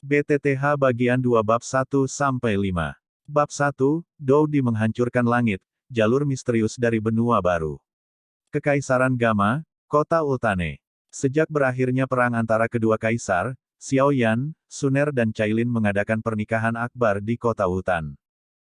BTTH bagian 2 bab 1-5. Bab 1, Doudi menghancurkan langit, jalur misterius dari benua baru. Kekaisaran Gama, Kota Ultane. Sejak berakhirnya perang antara kedua kaisar, Xiaoyan, Suner dan Cailin mengadakan pernikahan akbar di kota Ultan.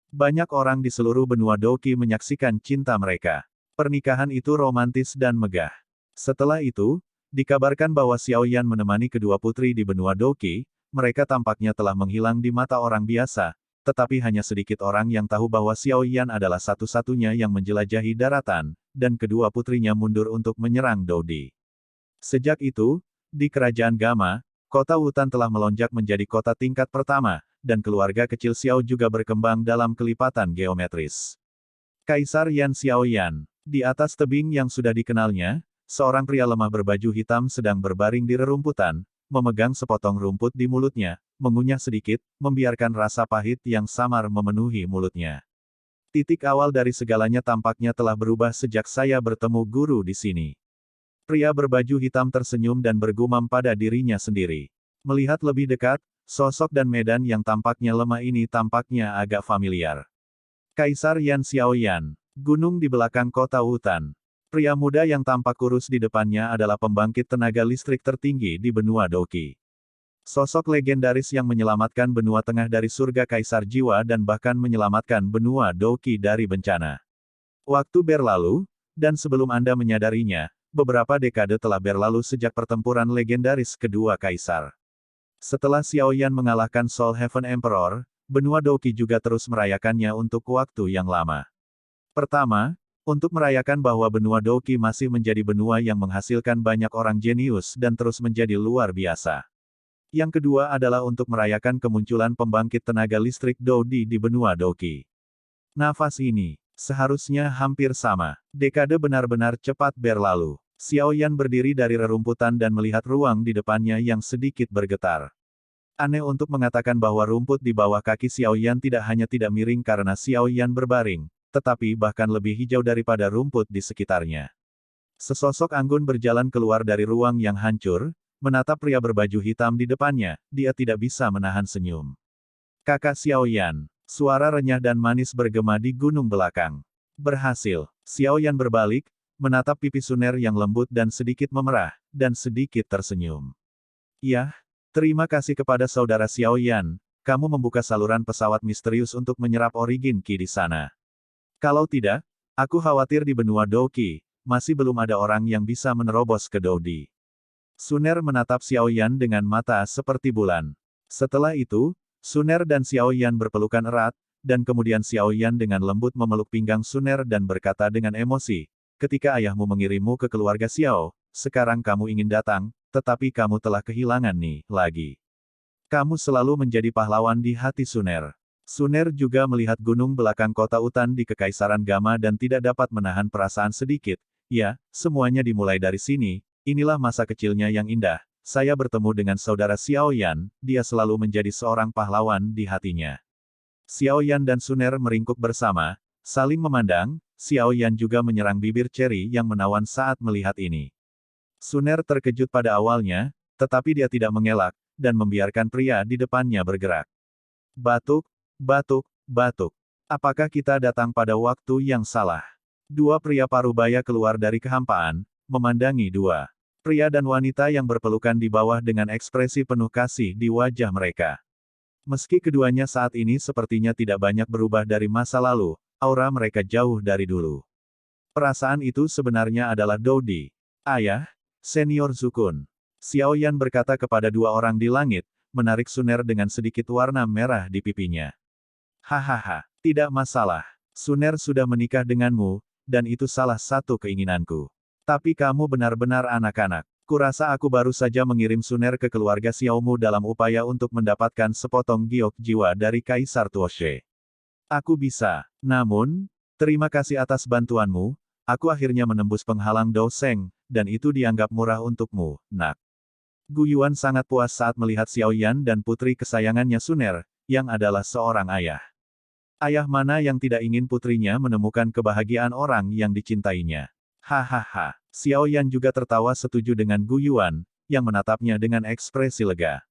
Banyak orang di seluruh benua Doqi menyaksikan cinta mereka. Pernikahan itu romantis dan megah. Setelah itu, dikabarkan bahwa Xiaoyan menemani kedua putri di benua Doqi. Mereka tampaknya telah menghilang di mata orang biasa, tetapi hanya sedikit orang yang tahu bahwa Xiaoyan adalah satu-satunya yang menjelajahi daratan, dan kedua putrinya mundur untuk menyerang Doudi. Sejak itu, di kerajaan Gama, kota Wutan telah melonjak menjadi kota tingkat pertama, dan keluarga kecil Xiao juga berkembang dalam kelipatan geometris. Kaisar Yan Xiaoyan. Di atas tebing yang sudah dikenalnya, seorang pria lemah berbaju hitam sedang berbaring di rerumputan, memegang sepotong rumput di mulutnya, mengunyah sedikit, membiarkan rasa pahit yang samar memenuhi mulutnya. Titik awal dari segalanya tampaknya telah berubah sejak saya bertemu guru di sini. Pria berbaju hitam tersenyum dan bergumam pada dirinya sendiri. Melihat lebih dekat, sosok dan medan yang tampaknya lemah ini tampaknya agak familiar. Kaisar Yan Xiaoyan. Gunung di belakang kota Wutan. Pria muda yang tampak kurus di depannya adalah pembangkit tenaga listrik tertinggi di benua Doqi. Sosok legendaris yang menyelamatkan benua tengah dari surga kaisar jiwa dan bahkan menyelamatkan benua Doqi dari bencana. Waktu berlalu, dan sebelum Anda menyadarinya, beberapa dekade telah berlalu sejak pertempuran legendaris kedua kaisar. Setelah Xiaoyan mengalahkan Soul Heaven Emperor, benua Doqi juga terus merayakannya untuk waktu yang lama. Pertama, untuk merayakan bahwa benua Doqi masih menjadi benua yang menghasilkan banyak orang jenius dan terus menjadi luar biasa. Yang kedua adalah untuk merayakan kemunculan pembangkit tenaga listrik Doudi di benua Doqi. Nafas ini, seharusnya hampir sama. Dekade benar-benar cepat berlalu. Xiaoyan berdiri dari rerumputan dan melihat ruang di depannya yang sedikit bergetar. Aneh untuk mengatakan bahwa rumput di bawah kaki Xiaoyan tidak hanya tidak miring karena Xiaoyan berbaring, tetapi bahkan lebih hijau daripada rumput di sekitarnya. Sesosok anggun berjalan keluar dari ruang yang hancur, menatap pria berbaju hitam di depannya, dia tidak bisa menahan senyum. Kakak Xiaoyan. Suara renyah dan manis bergema di gunung belakang. Berhasil. Xiaoyan berbalik, menatap pipi Suner yang lembut dan sedikit memerah, dan sedikit tersenyum. Yah, terima kasih kepada saudara Xiaoyan, kamu membuka saluran pesawat misterius untuk menyerap origin Qi di sana. Kalau tidak, aku khawatir di benua Doqi, masih belum ada orang yang bisa menerobos ke Doudi. Suner menatap Xiaoyan dengan mata seperti bulan. Setelah itu, Suner dan Xiaoyan berpelukan erat, dan kemudian Xiaoyan dengan lembut memeluk pinggang Suner dan berkata dengan emosi, ketika ayahmu mengirimmu ke keluarga Xiao, sekarang kamu ingin datang, tetapi kamu telah kehilangan Ni lagi. Kamu selalu menjadi pahlawan di hati Suner. Suner juga melihat gunung belakang kota Utan di Kekaisaran Gama dan tidak dapat menahan perasaan sedikit. Ya, semuanya dimulai dari sini, inilah masa kecilnya yang indah. Saya bertemu dengan saudara Xiaoyan, dia selalu menjadi seorang pahlawan di hatinya. Xiaoyan dan Suner meringkuk bersama, saling memandang, Xiaoyan juga menyerang bibir Cherry yang menawan saat melihat ini. Suner terkejut pada awalnya, tetapi dia tidak mengelak, dan membiarkan pria di depannya bergerak. Batuk. Batuk, batuk. Apakah kita datang pada waktu yang salah? Dua pria parubaya keluar dari kehampaan, memandangi dua pria dan wanita yang berpelukan di bawah dengan ekspresi penuh kasih di wajah mereka. Meski keduanya saat ini sepertinya tidak banyak berubah dari masa lalu, aura mereka jauh dari dulu. Perasaan itu sebenarnya adalah Doudi. Ayah, Senior Zukun. Xiaoyan berkata kepada dua orang di langit, menarik Suner dengan sedikit warna merah di pipinya. Hahaha, tidak masalah. Suner sudah menikah denganmu, dan itu salah satu keinginanku. Tapi kamu benar-benar anak-anak. Kurasa aku baru saja mengirim Suner ke keluarga Xiaomu dalam upaya untuk mendapatkan sepotong giok jiwa dari Kaisar Tuoshe. Aku bisa. Namun, terima kasih atas bantuanmu, aku akhirnya menembus penghalang Dou Seng, dan itu dianggap murah untukmu, nak. Gu Yuan sangat puas saat melihat Xiaoyan dan putri kesayangannya Suner, yang adalah seorang ayah. Ayah mana yang tidak ingin putrinya menemukan kebahagiaan orang yang dicintainya? Hahaha. Xiaoyan juga tertawa setuju dengan Gu Yuan, yang menatapnya dengan ekspresi lega.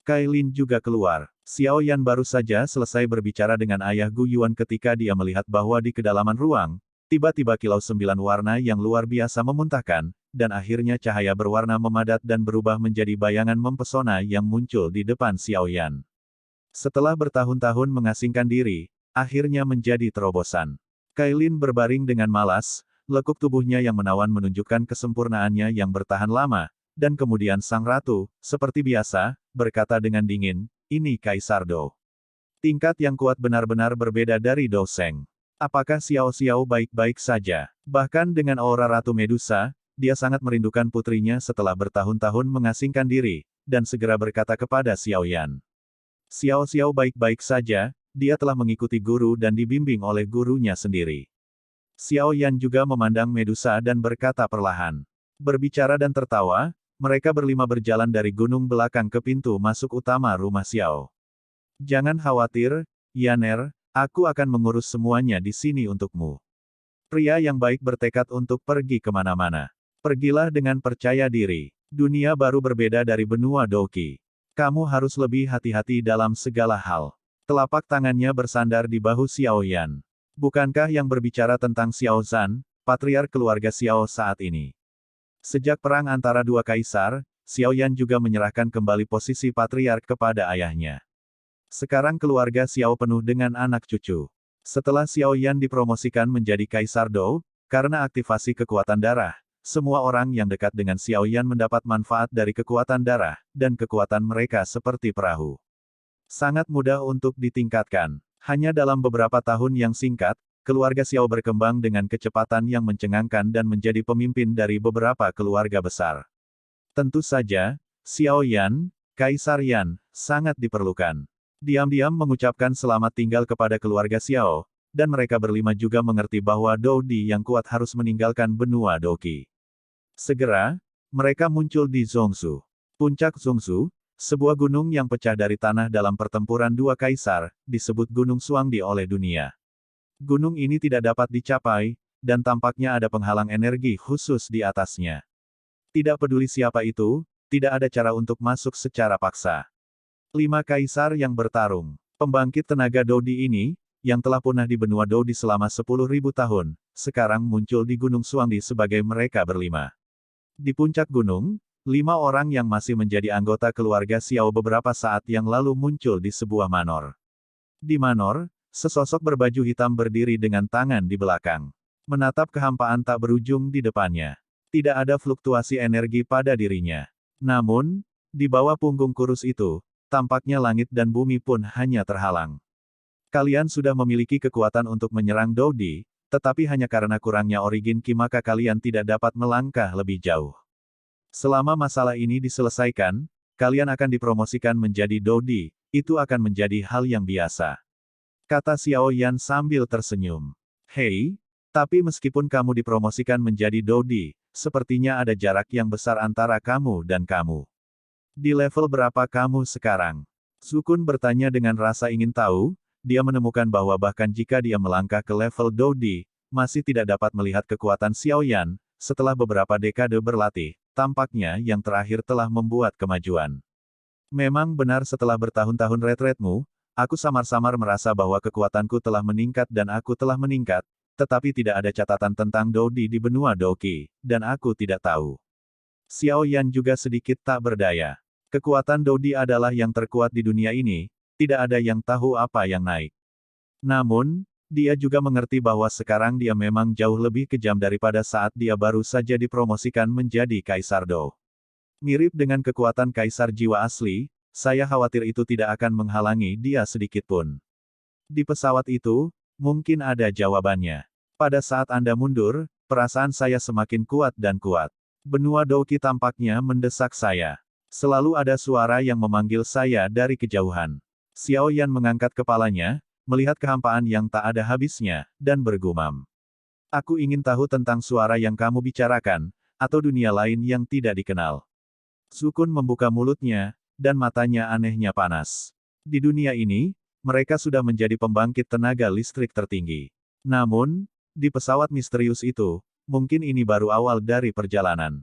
Kailin juga keluar. Xiao Yan baru saja selesai berbicara dengan ayah Gu Yuan ketika dia melihat bahwa di kedalaman ruang, tiba-tiba kilau 9 warna yang luar biasa memuntahkan, dan akhirnya cahaya berwarna memadat dan berubah menjadi bayangan mempesona yang muncul di depan Xiao Yan. Setelah bertahun-tahun mengasingkan diri, akhirnya menjadi terobosan. Kailin berbaring dengan malas, lekuk tubuhnya yang menawan menunjukkan kesempurnaannya yang bertahan lama, dan kemudian sang ratu, seperti biasa, berkata dengan dingin, "Ini Kaisar Dou. Tingkat yang kuat benar-benar berbeda dari Dou Seng. Apakah Xiao Xiao baik-baik saja?" Bahkan dengan aura Ratu Medusa, dia sangat merindukan putrinya setelah bertahun-tahun mengasingkan diri, dan segera berkata kepada Xiao Yan. Xiao Xiao baik-baik saja, dia telah mengikuti guru dan dibimbing oleh gurunya sendiri. Xiao Yan juga memandang Medusa dan berkata perlahan. Berbicara dan tertawa, mereka berlima berjalan dari gunung belakang ke pintu masuk utama rumah Xiao. Jangan khawatir, Yaner, aku akan mengurus semuanya di sini untukmu. Pria yang baik bertekad untuk pergi kemana-mana. Pergilah dengan percaya diri. Dunia baru berbeda dari benua Douqi. Kamu harus lebih hati-hati dalam segala hal. Telapak tangannya bersandar di bahu Xiao Yan. Bukankah yang berbicara tentang Xiao Zhan, patriark keluarga Xiao saat ini? Sejak perang antara dua kaisar, Xiao Yan juga menyerahkan kembali posisi patriark kepada ayahnya. Sekarang keluarga Xiao penuh dengan anak cucu. Setelah Xiao Yan dipromosikan menjadi Kaisar Dou, karena aktivasi kekuatan darah, semua orang yang dekat dengan Xiao Yan mendapat manfaat dari kekuatan darah, dan kekuatan mereka seperti perahu. Sangat mudah untuk ditingkatkan. Hanya dalam beberapa tahun yang singkat, keluarga Xiao berkembang dengan kecepatan yang mencengangkan dan menjadi pemimpin dari beberapa keluarga besar. Tentu saja, Xiao Yan, Kaisar Yan, sangat diperlukan. Diam-diam mengucapkan selamat tinggal kepada keluarga Xiao, dan mereka berlima juga mengerti bahwa Dou Di yang kuat harus meninggalkan benua Douqi. Segera, mereka muncul di Zhongshu. Puncak Zhongshu, sebuah gunung yang pecah dari tanah dalam pertempuran dua kaisar, disebut Gunung Xuangdi oleh dunia. Gunung ini tidak dapat dicapai, dan tampaknya ada penghalang energi khusus di atasnya. Tidak peduli siapa itu, tidak ada cara untuk masuk secara paksa. 5 kaisar yang bertarung. Pembangkit tenaga Doudi ini, yang telah punah di benua Doudi selama 10.000 tahun, sekarang muncul di Gunung Xuangdi sebagai mereka berlima. Di puncak gunung, 5 orang yang masih menjadi anggota keluarga Xiao beberapa saat yang lalu muncul di sebuah manor. Di manor, sesosok berbaju hitam berdiri dengan tangan di belakang. Menatap kehampaan tak berujung di depannya. Tidak ada fluktuasi energi pada dirinya. Namun, di bawah punggung kurus itu, tampaknya langit dan bumi pun hanya terhalang. Kalian sudah memiliki kekuatan untuk menyerang Doudi, tetapi hanya karena kurangnya origin Qi maka kalian tidak dapat melangkah lebih jauh. Selama masalah ini diselesaikan, kalian akan dipromosikan menjadi Doudi, itu akan menjadi hal yang biasa. Kata Xiao Yan sambil tersenyum. Hei, tapi meskipun kamu dipromosikan menjadi Doudi, sepertinya ada jarak yang besar antara kamu dan kamu. Di level berapa kamu sekarang? Sukun bertanya dengan rasa ingin tahu, dia menemukan bahwa bahkan jika dia melangkah ke level Doudi, masih tidak dapat melihat kekuatan Xiao Yan, setelah beberapa dekade berlatih, tampaknya yang terakhir telah membuat kemajuan. Memang benar setelah bertahun-tahun retretmu, aku samar-samar merasa bahwa kekuatanku telah meningkat dan aku telah meningkat, tetapi tidak ada catatan tentang Doudi di benua Douqi, dan aku tidak tahu. Xiao Yan juga sedikit tak berdaya. Kekuatan Doudi adalah yang terkuat di dunia ini, tidak ada yang tahu apa yang naik. Namun, dia juga mengerti bahwa sekarang dia memang jauh lebih kejam daripada saat dia baru saja dipromosikan menjadi Kaisar Dou. Mirip dengan kekuatan Kaisar jiwa asli, saya khawatir itu tidak akan menghalangi dia sedikitpun. Di pesawat itu, mungkin ada jawabannya. Pada saat Anda mundur, perasaan saya semakin kuat dan kuat. Benua Douqi tampaknya mendesak saya. Selalu ada suara yang memanggil saya dari kejauhan. Xiao Yan mengangkat kepalanya, melihat kehampaan yang tak ada habisnya, dan bergumam. Aku ingin tahu tentang suara yang kamu bicarakan, atau dunia lain yang tidak dikenal. Sukun membuka mulutnya, dan matanya anehnya panas. Di dunia ini, mereka sudah menjadi pembangkit tenaga listrik tertinggi. Namun, di pesawat misterius itu, mungkin ini baru awal dari perjalanan.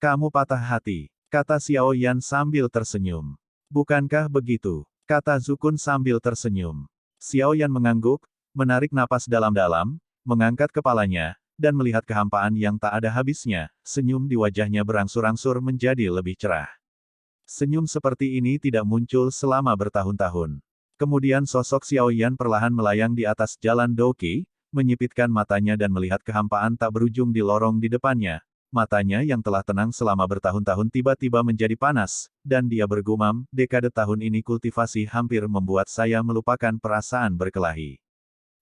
Kamu patah hati, kata Xiao Yan sambil tersenyum. Bukankah begitu? Kata Zukun sambil tersenyum. Xiao Yan mengangguk, menarik napas dalam-dalam, mengangkat kepalanya, dan melihat kehampaan yang tak ada habisnya, senyum di wajahnya berangsur-angsur menjadi lebih cerah. Senyum seperti ini tidak muncul selama bertahun-tahun. Kemudian sosok Xiao Yan perlahan melayang di atas jalan Douqi, menyipitkan matanya dan melihat kehampaan tak berujung di lorong di depannya. Matanya yang telah tenang selama bertahun-tahun tiba-tiba menjadi panas, dan dia bergumam, dekade tahun ini kultivasi hampir membuat saya melupakan perasaan berkelahi.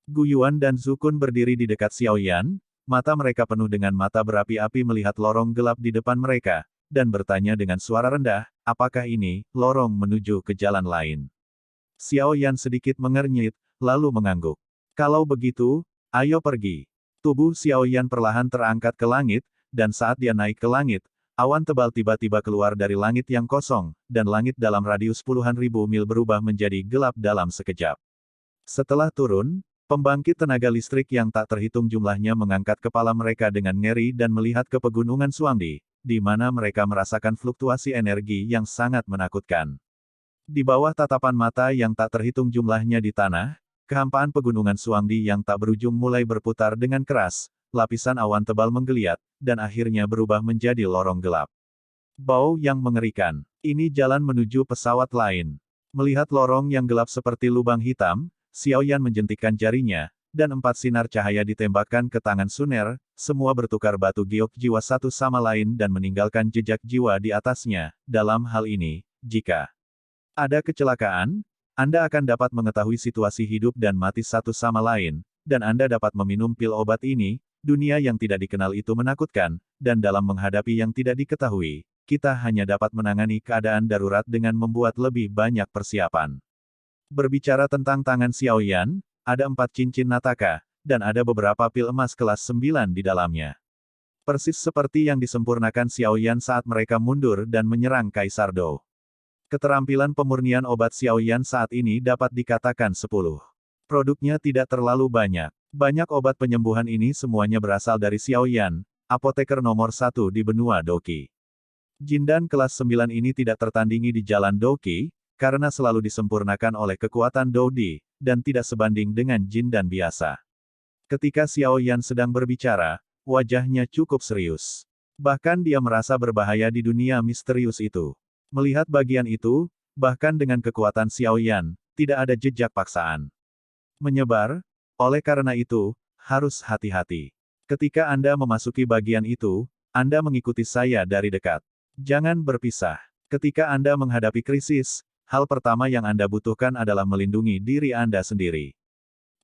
Gu Yuan dan Zukun berdiri di dekat Xiao Yan, mata mereka penuh dengan mata berapi-api melihat lorong gelap di depan mereka, dan bertanya dengan suara rendah, apakah ini, lorong menuju ke jalan lain? Xiao Yan sedikit mengernyit, lalu mengangguk. Kalau begitu, ayo pergi. Tubuh Xiao Yan perlahan terangkat ke langit, dan saat dia naik ke langit, awan tebal tiba-tiba keluar dari langit yang kosong, dan langit dalam radius puluhan ribu mil berubah menjadi gelap dalam sekejap. Setelah turun, pembangkit tenaga listrik yang tak terhitung jumlahnya mengangkat kepala mereka dengan ngeri dan melihat ke pegunungan Suangdi, di mana mereka merasakan fluktuasi energi yang sangat menakutkan. Di bawah tatapan mata yang tak terhitung jumlahnya di tanah, kehampaan pegunungan Suangdi yang tak berujung mulai berputar dengan keras, lapisan awan tebal menggeliat, dan akhirnya berubah menjadi lorong gelap. Bau yang mengerikan. Ini jalan menuju pesawat lain. Melihat lorong yang gelap seperti lubang hitam, Xiao Yan menjentikkan jarinya, dan 4 sinar cahaya ditembakkan ke tangan Suner, semua bertukar batu giok jiwa satu sama lain dan meninggalkan jejak jiwa di atasnya. Dalam hal ini, jika ada kecelakaan, Anda akan dapat mengetahui situasi hidup dan mati satu sama lain, dan Anda dapat meminum pil obat ini. Dunia yang tidak dikenal itu menakutkan, dan dalam menghadapi yang tidak diketahui, kita hanya dapat menangani keadaan darurat dengan membuat lebih banyak persiapan. Berbicara tentang tangan Xiao Yan, ada 4 cincin nataka, dan ada beberapa pil emas kelas 9 di dalamnya. Persis seperti yang disempurnakan Xiao Yan saat mereka mundur dan menyerang Kaisar Dou. Keterampilan pemurnian obat Xiao Yan saat ini dapat dikatakan 10. Produknya tidak terlalu banyak. Banyak obat penyembuhan ini semuanya berasal dari Xiao Yan, apoteker nomor 1 di benua Douqi. Jindan kelas 9 ini tidak tertandingi di jalan Douqi, karena selalu disempurnakan oleh kekuatan Doudi, dan tidak sebanding dengan Jindan biasa. Ketika Xiao Yan sedang berbicara, wajahnya cukup serius. Bahkan dia merasa berbahaya di dunia misterius itu. Melihat bagian itu, bahkan dengan kekuatan Xiao Yan, tidak ada jejak paksaan menyebar. Oleh karena itu, harus hati-hati. Ketika Anda memasuki bagian itu, Anda mengikuti saya dari dekat. Jangan berpisah. Ketika Anda menghadapi krisis, hal pertama yang Anda butuhkan adalah melindungi diri Anda sendiri.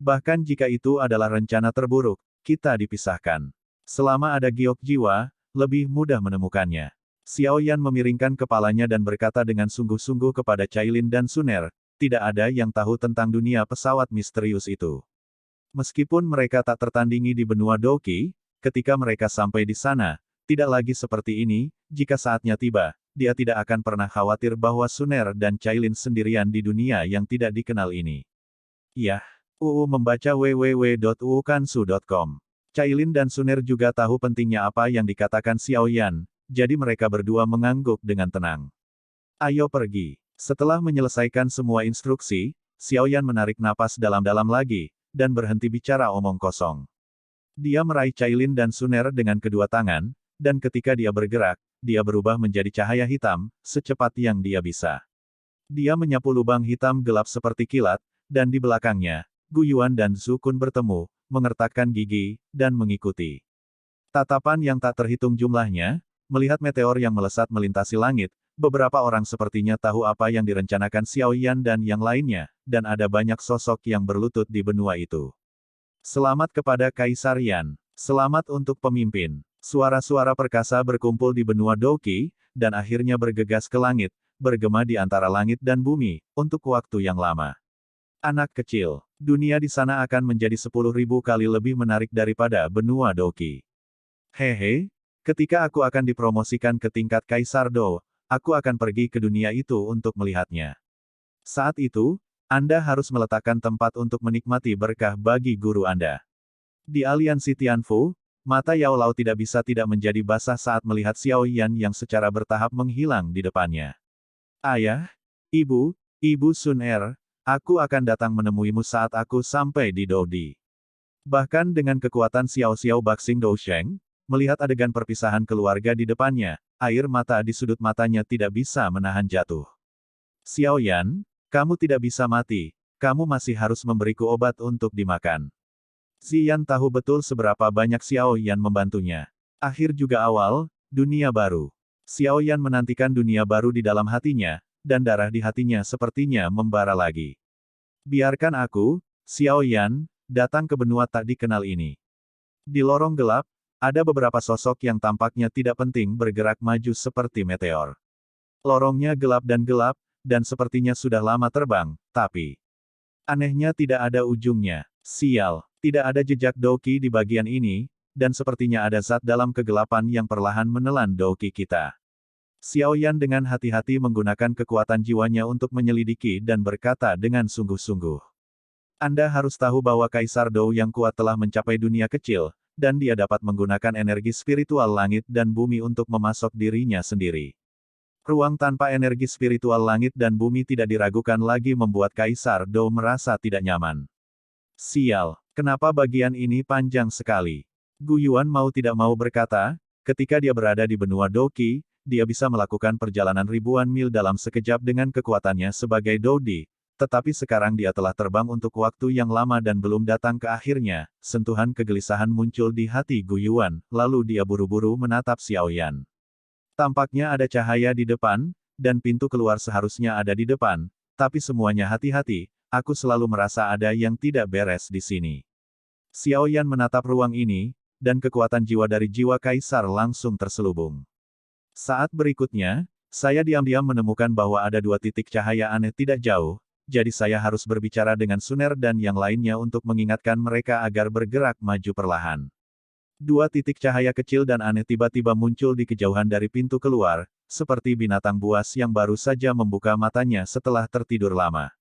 Bahkan jika itu adalah rencana terburuk, kita dipisahkan. Selama ada giok jiwa, lebih mudah menemukannya. Xiao Yan memiringkan kepalanya dan berkata dengan sungguh-sungguh kepada Cailin dan Suner, tidak ada yang tahu tentang dunia pesawat misterius itu. Meskipun mereka tak tertandingi di benua Douqi, ketika mereka sampai di sana, tidak lagi seperti ini, jika saatnya tiba, dia tidak akan pernah khawatir bahwa Suner dan Cailin sendirian di dunia yang tidak dikenal ini. Yah, membaca www.uukansu.com. Cailin dan Suner juga tahu pentingnya apa yang dikatakan Xiao Yan, jadi mereka berdua mengangguk dengan tenang. Ayo pergi. Setelah menyelesaikan semua instruksi, Xiao Yan menarik napas dalam-dalam lagi, dan berhenti bicara omong kosong. Dia meraih Cailin dan Suner dengan kedua tangan, dan ketika dia bergerak, dia berubah menjadi cahaya hitam, secepat yang dia bisa. Dia menyapu lubang hitam gelap seperti kilat, dan di belakangnya, Gu Yuan dan Zukun bertemu, mengertakkan gigi, dan mengikuti. Tatapan yang tak terhitung jumlahnya, melihat meteor yang melesat melintasi langit, beberapa orang sepertinya tahu apa yang direncanakan Xiao Yan dan yang lainnya, dan ada banyak sosok yang berlutut di benua itu. Selamat kepada Kaisar Yan. Selamat untuk pemimpin. Suara-suara perkasa berkumpul di benua Douqi, dan akhirnya bergegas ke langit, bergema di antara langit dan bumi, untuk waktu yang lama. Anak kecil, dunia di sana akan menjadi 10.000 kali lebih menarik daripada benua Douqi. Hehe, ketika aku akan dipromosikan ke tingkat Kaisar Dou, aku akan pergi ke dunia itu untuk melihatnya. Saat itu, Anda harus meletakkan tempat untuk menikmati berkah bagi guru Anda. Di aliansi Tianfu, mata Yao Lao tidak bisa tidak menjadi basah saat melihat Xiao Yan yang secara bertahap menghilang di depannya. Ayah? Ibu Sun Er, aku akan datang menemuimu saat aku sampai di Dodi. Bahkan dengan kekuatan Xiao Xiao Baxing Dousheng, melihat adegan perpisahan keluarga di depannya, air mata di sudut matanya tidak bisa menahan jatuh. Xiao Yan, kamu tidak bisa mati, kamu masih harus memberiku obat untuk dimakan. Ziyan tahu betul seberapa banyak Xiao Yan membantunya. Akhir juga awal, dunia baru. Xiao Yan menantikan dunia baru di dalam hatinya, dan darah di hatinya sepertinya membara lagi. Biarkan aku, Xiao Yan, datang ke benua tak dikenal ini. Di lorong gelap, ada beberapa sosok yang tampaknya tidak penting bergerak maju seperti meteor. Lorongnya gelap, dan sepertinya sudah lama terbang, tapi anehnya tidak ada ujungnya. Sial, tidak ada jejak Doqi di bagian ini, dan sepertinya ada zat dalam kegelapan yang perlahan menelan Doqi kita. Xiao Yan dengan hati-hati menggunakan kekuatan jiwanya untuk menyelidiki dan berkata dengan sungguh-sungguh. Anda harus tahu bahwa Kaisar Dou yang kuat telah mencapai dunia kecil, dan dia dapat menggunakan energi spiritual langit dan bumi untuk memasok dirinya sendiri. Ruang tanpa energi spiritual langit dan bumi tidak diragukan lagi membuat Kaisar Dou merasa tidak nyaman. Sial, kenapa bagian ini panjang sekali? Gu Yuan mau tidak mau berkata, ketika dia berada di benua Doqi, dia bisa melakukan perjalanan ribuan mil dalam sekejap dengan kekuatannya sebagai Dodi, tetapi sekarang dia telah terbang untuk waktu yang lama dan belum datang ke akhirnya. Sentuhan kegelisahan muncul di hati Gu Yuan, lalu dia buru-buru menatap Xiao Yan. Tampaknya ada cahaya di depan, dan pintu keluar seharusnya ada di depan, tapi semuanya hati-hati, aku selalu merasa ada yang tidak beres di sini. Xiao Yan menatap ruang ini, dan kekuatan jiwa dari jiwa kaisar langsung terselubung. Saat berikutnya, saya diam-diam menemukan bahwa ada dua titik cahaya aneh tidak jauh, jadi saya harus berbicara dengan Suner dan yang lainnya untuk mengingatkan mereka agar bergerak maju perlahan. Dua titik cahaya kecil dan aneh tiba-tiba muncul di kejauhan dari pintu keluar, seperti binatang buas yang baru saja membuka matanya setelah tertidur lama.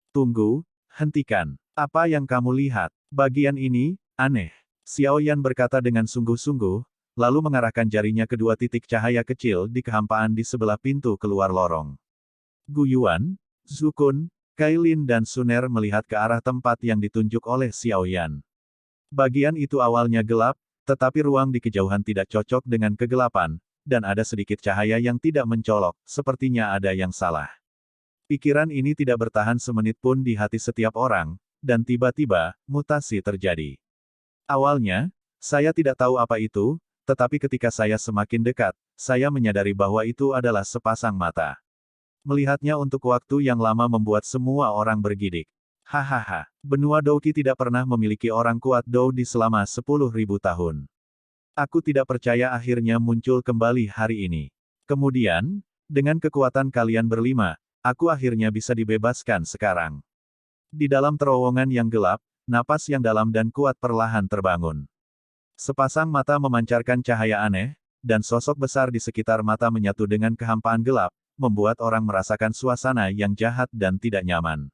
Tunggu, hentikan. Apa yang kamu lihat? Bagian ini, aneh. Xiao Yan berkata dengan sungguh-sungguh, lalu mengarahkan jarinya ke dua titik cahaya kecil di kehampaan di sebelah pintu keluar lorong. Gu Yuan, Zhu Kun, Kailin dan Suner melihat ke arah tempat yang ditunjuk oleh Xiao Yan. Bagian itu awalnya gelap, tetapi ruang di kejauhan tidak cocok dengan kegelapan, dan ada sedikit cahaya yang tidak mencolok, sepertinya ada yang salah. Pikiran ini tidak bertahan semenit pun di hati setiap orang, dan tiba-tiba, mutasi terjadi. Awalnya, saya tidak tahu apa itu, tetapi ketika saya semakin dekat, saya menyadari bahwa itu adalah sepasang mata. Melihatnya untuk waktu yang lama membuat semua orang bergidik. Hahaha, benua Doqi tidak pernah memiliki orang kuat Dou di selama 10.000 tahun. Aku tidak percaya akhirnya muncul kembali hari ini. Kemudian, dengan kekuatan kalian berlima, aku akhirnya bisa dibebaskan sekarang. Di dalam terowongan yang gelap, napas yang dalam dan kuat perlahan terbangun. Sepasang mata memancarkan cahaya aneh, dan sosok besar di sekitar mata menyatu dengan kehampaan gelap, membuat orang merasakan suasana yang jahat dan tidak nyaman.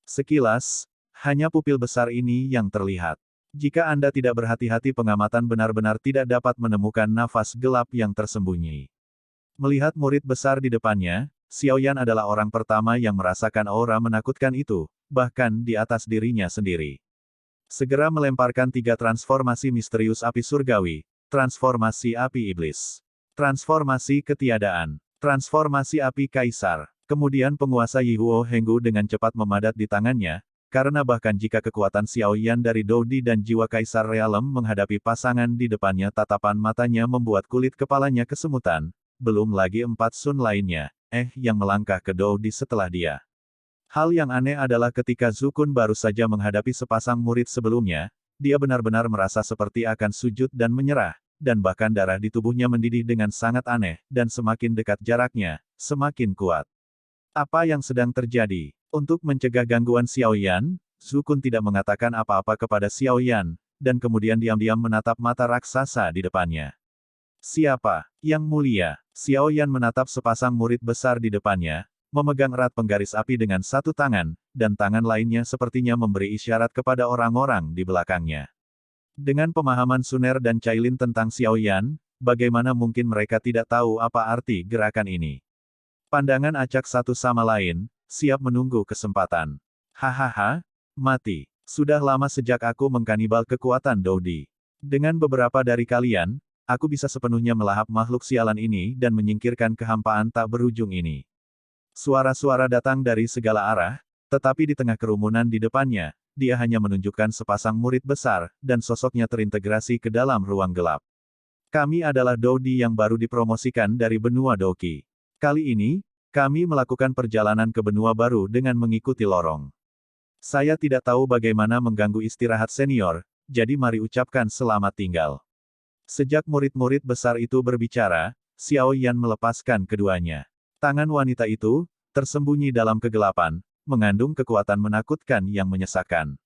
Sekilas, hanya pupil besar ini yang terlihat. Jika Anda tidak berhati-hati pengamatan benar-benar tidak dapat menemukan nafas gelap yang tersembunyi. Melihat murid besar di depannya, Xiao Yan adalah orang pertama yang merasakan aura menakutkan itu, bahkan di atas dirinya sendiri. Segera melemparkan 3 transformasi misterius api surgawi, transformasi api iblis, transformasi ketiadaan, transformasi api kaisar. Kemudian penguasa Yihuo Henggu dengan cepat memadat di tangannya, karena bahkan jika kekuatan Xiao Yan dari Dodi dan jiwa kaisar realem menghadapi pasangan di depannya tatapan matanya membuat kulit kepalanya kesemutan, belum lagi 4 Sun lainnya, yang melangkah ke Dodi setelah dia. Hal yang aneh adalah ketika Zhu Kun baru saja menghadapi sepasang murid sebelumnya, dia benar-benar merasa seperti akan sujud dan menyerah, dan bahkan darah di tubuhnya mendidih dengan sangat aneh, dan semakin dekat jaraknya, semakin kuat. Apa yang sedang terjadi? Untuk mencegah gangguan Xiao Yan, Zhu Kun tidak mengatakan apa-apa kepada Xiao Yan, dan kemudian diam-diam menatap mata raksasa di depannya. Siapa? Yang mulia. Xiao Yan menatap sepasang murid besar di depannya, memegang erat penggaris api dengan satu tangan, dan tangan lainnya sepertinya memberi isyarat kepada orang-orang di belakangnya. Dengan pemahaman Suner dan Cailin tentang Xiao Yan, bagaimana mungkin mereka tidak tahu apa arti gerakan ini? Pandangan acak satu sama lain, siap menunggu kesempatan. Hahaha, mati. Sudah lama sejak aku mengkanibal kekuatan Dodi. Dengan beberapa dari kalian, aku bisa sepenuhnya melahap makhluk sialan ini dan menyingkirkan kehampaan tak berujung ini. Suara-suara datang dari segala arah, tetapi di tengah kerumunan di depannya, dia hanya menunjukkan sepasang murid besar, dan sosoknya terintegrasi ke dalam ruang gelap. Kami adalah Dodi yang baru dipromosikan dari benua Doki. Kali ini, kami melakukan perjalanan ke benua baru dengan mengikuti lorong. Saya tidak tahu bagaimana mengganggu istirahat senior, jadi mari ucapkan selamat tinggal. Sejak murid-murid besar itu berbicara, Xiao Yan melepaskan keduanya. Tangan wanita itu, tersembunyi dalam kegelapan, mengandung kekuatan menakutkan yang menyesakkan.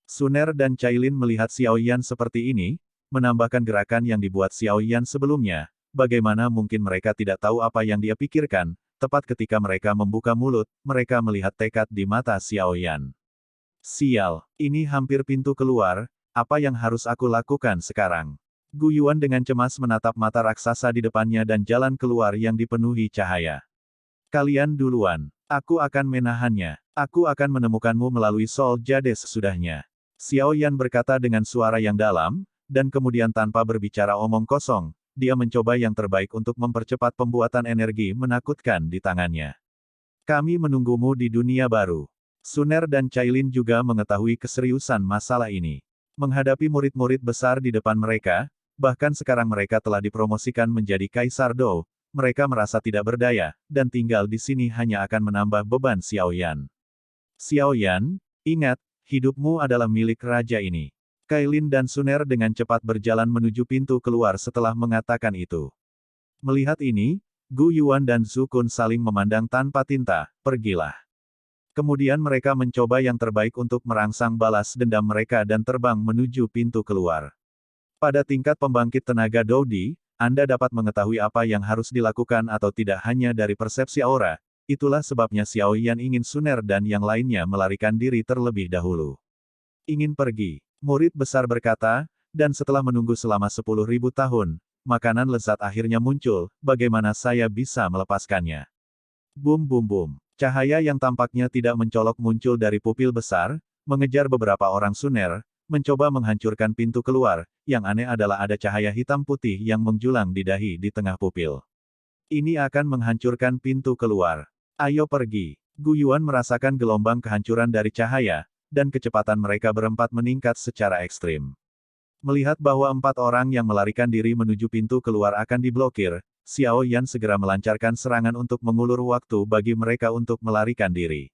Suner dan Cailin melihat Xiao Yan seperti ini, menambahkan gerakan yang dibuat Xiao Yan sebelumnya. Bagaimana mungkin mereka tidak tahu apa yang dia pikirkan? Tepat ketika mereka membuka mulut, mereka melihat tekad di mata Xiao Yan. Sial, ini hampir pintu keluar, apa yang harus aku lakukan sekarang? Gu Yuan dengan cemas menatap mata raksasa di depannya dan jalan keluar yang dipenuhi cahaya. Kalian duluan, aku akan menahannya. Aku akan menemukanmu melalui Soul Jade sesudahnya. Xiao Yan berkata dengan suara yang dalam, dan kemudian tanpa berbicara omong kosong, dia mencoba yang terbaik untuk mempercepat pembuatan energi menakutkan di tangannya. Kami menunggumu di dunia baru. Suner dan Cailin juga mengetahui keseriusan masalah ini. Menghadapi murid-murid besar di depan mereka, bahkan sekarang mereka telah dipromosikan menjadi Kaisar Dou, mereka merasa tidak berdaya, dan tinggal di sini hanya akan menambah beban Xiao Yan. Xiao Yan, ingat, hidupmu adalah milik raja ini. Cailin dan Suner dengan cepat berjalan menuju pintu keluar setelah mengatakan itu. Melihat ini, Gu Yuan dan Zhu Kun saling memandang tanpa tinta, pergilah. Kemudian mereka mencoba yang terbaik untuk merangsang balas dendam mereka dan terbang menuju pintu keluar. Pada tingkat pembangkit tenaga Dodi, Anda dapat mengetahui apa yang harus dilakukan atau tidak hanya dari persepsi aura, itulah sebabnya Xiao Yan ingin Suner dan yang lainnya melarikan diri terlebih dahulu. Ingin pergi, murid besar berkata, dan setelah menunggu selama 10.000 tahun, makanan lezat akhirnya muncul, bagaimana saya bisa melepaskannya? Bum bum bum. Cahaya yang tampaknya tidak mencolok muncul dari pupil besar, mengejar beberapa orang Suner, mencoba menghancurkan pintu keluar, yang aneh adalah ada cahaya hitam putih yang menjulang di dahi di tengah pupil. Ini akan menghancurkan pintu keluar. Ayo pergi. Gu Yuan merasakan gelombang kehancuran dari cahaya, dan kecepatan mereka berempat meningkat secara ekstrim. Melihat bahwa 4 orang yang melarikan diri menuju pintu keluar akan diblokir, Xiao Yan segera melancarkan serangan untuk mengulur waktu bagi mereka untuk melarikan diri.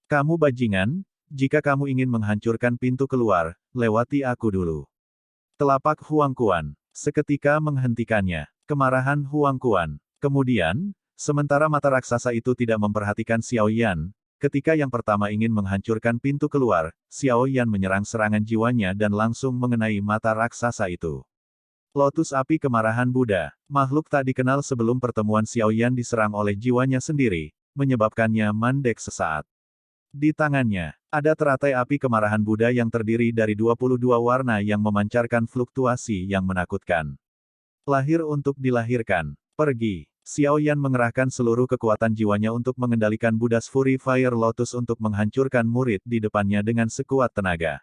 Kamu bajingan, jika kamu ingin menghancurkan pintu keluar, lewati aku dulu. Telapak Huang Quan seketika menghentikannya. Kemarahan Huang Quan. Kemudian, sementara mata raksasa itu tidak memperhatikan Xiao Yan, ketika yang pertama ingin menghancurkan pintu keluar, Xiao Yan menyerang serangan jiwanya dan langsung mengenai mata raksasa itu. Lotus api kemarahan Buddha, makhluk tak dikenal sebelum pertemuan Xiao Yan diserang oleh jiwanya sendiri, menyebabkannya mandek sesaat. Di tangannya, ada teratai api kemarahan Buddha yang terdiri dari 22 warna yang memancarkan fluktuasi yang menakutkan. Lahir untuk dilahirkan. Pergi. Xiao Yan mengerahkan seluruh kekuatan jiwanya untuk mengendalikan Buddha's Fury Fire Lotus untuk menghancurkan murid di depannya dengan sekuat tenaga.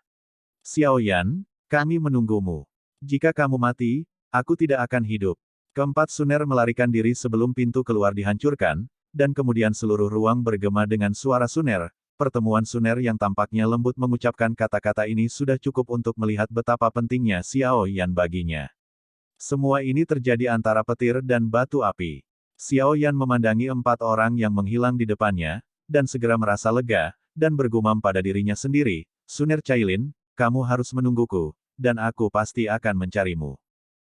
Xiao Yan, kami menunggumu. Jika kamu mati, aku tidak akan hidup. Keempat Suner melarikan diri sebelum pintu keluar dihancurkan, dan kemudian seluruh ruang bergema dengan suara Suner. Pertemuan Suner yang tampaknya lembut mengucapkan kata-kata ini sudah cukup untuk melihat betapa pentingnya Xiao Yan baginya. Semua ini terjadi antara petir dan batu api. Xiao Yan memandangi 4 orang yang menghilang di depannya, dan segera merasa lega, dan bergumam pada dirinya sendiri, Suner Cailin, kamu harus menungguku, dan aku pasti akan mencarimu.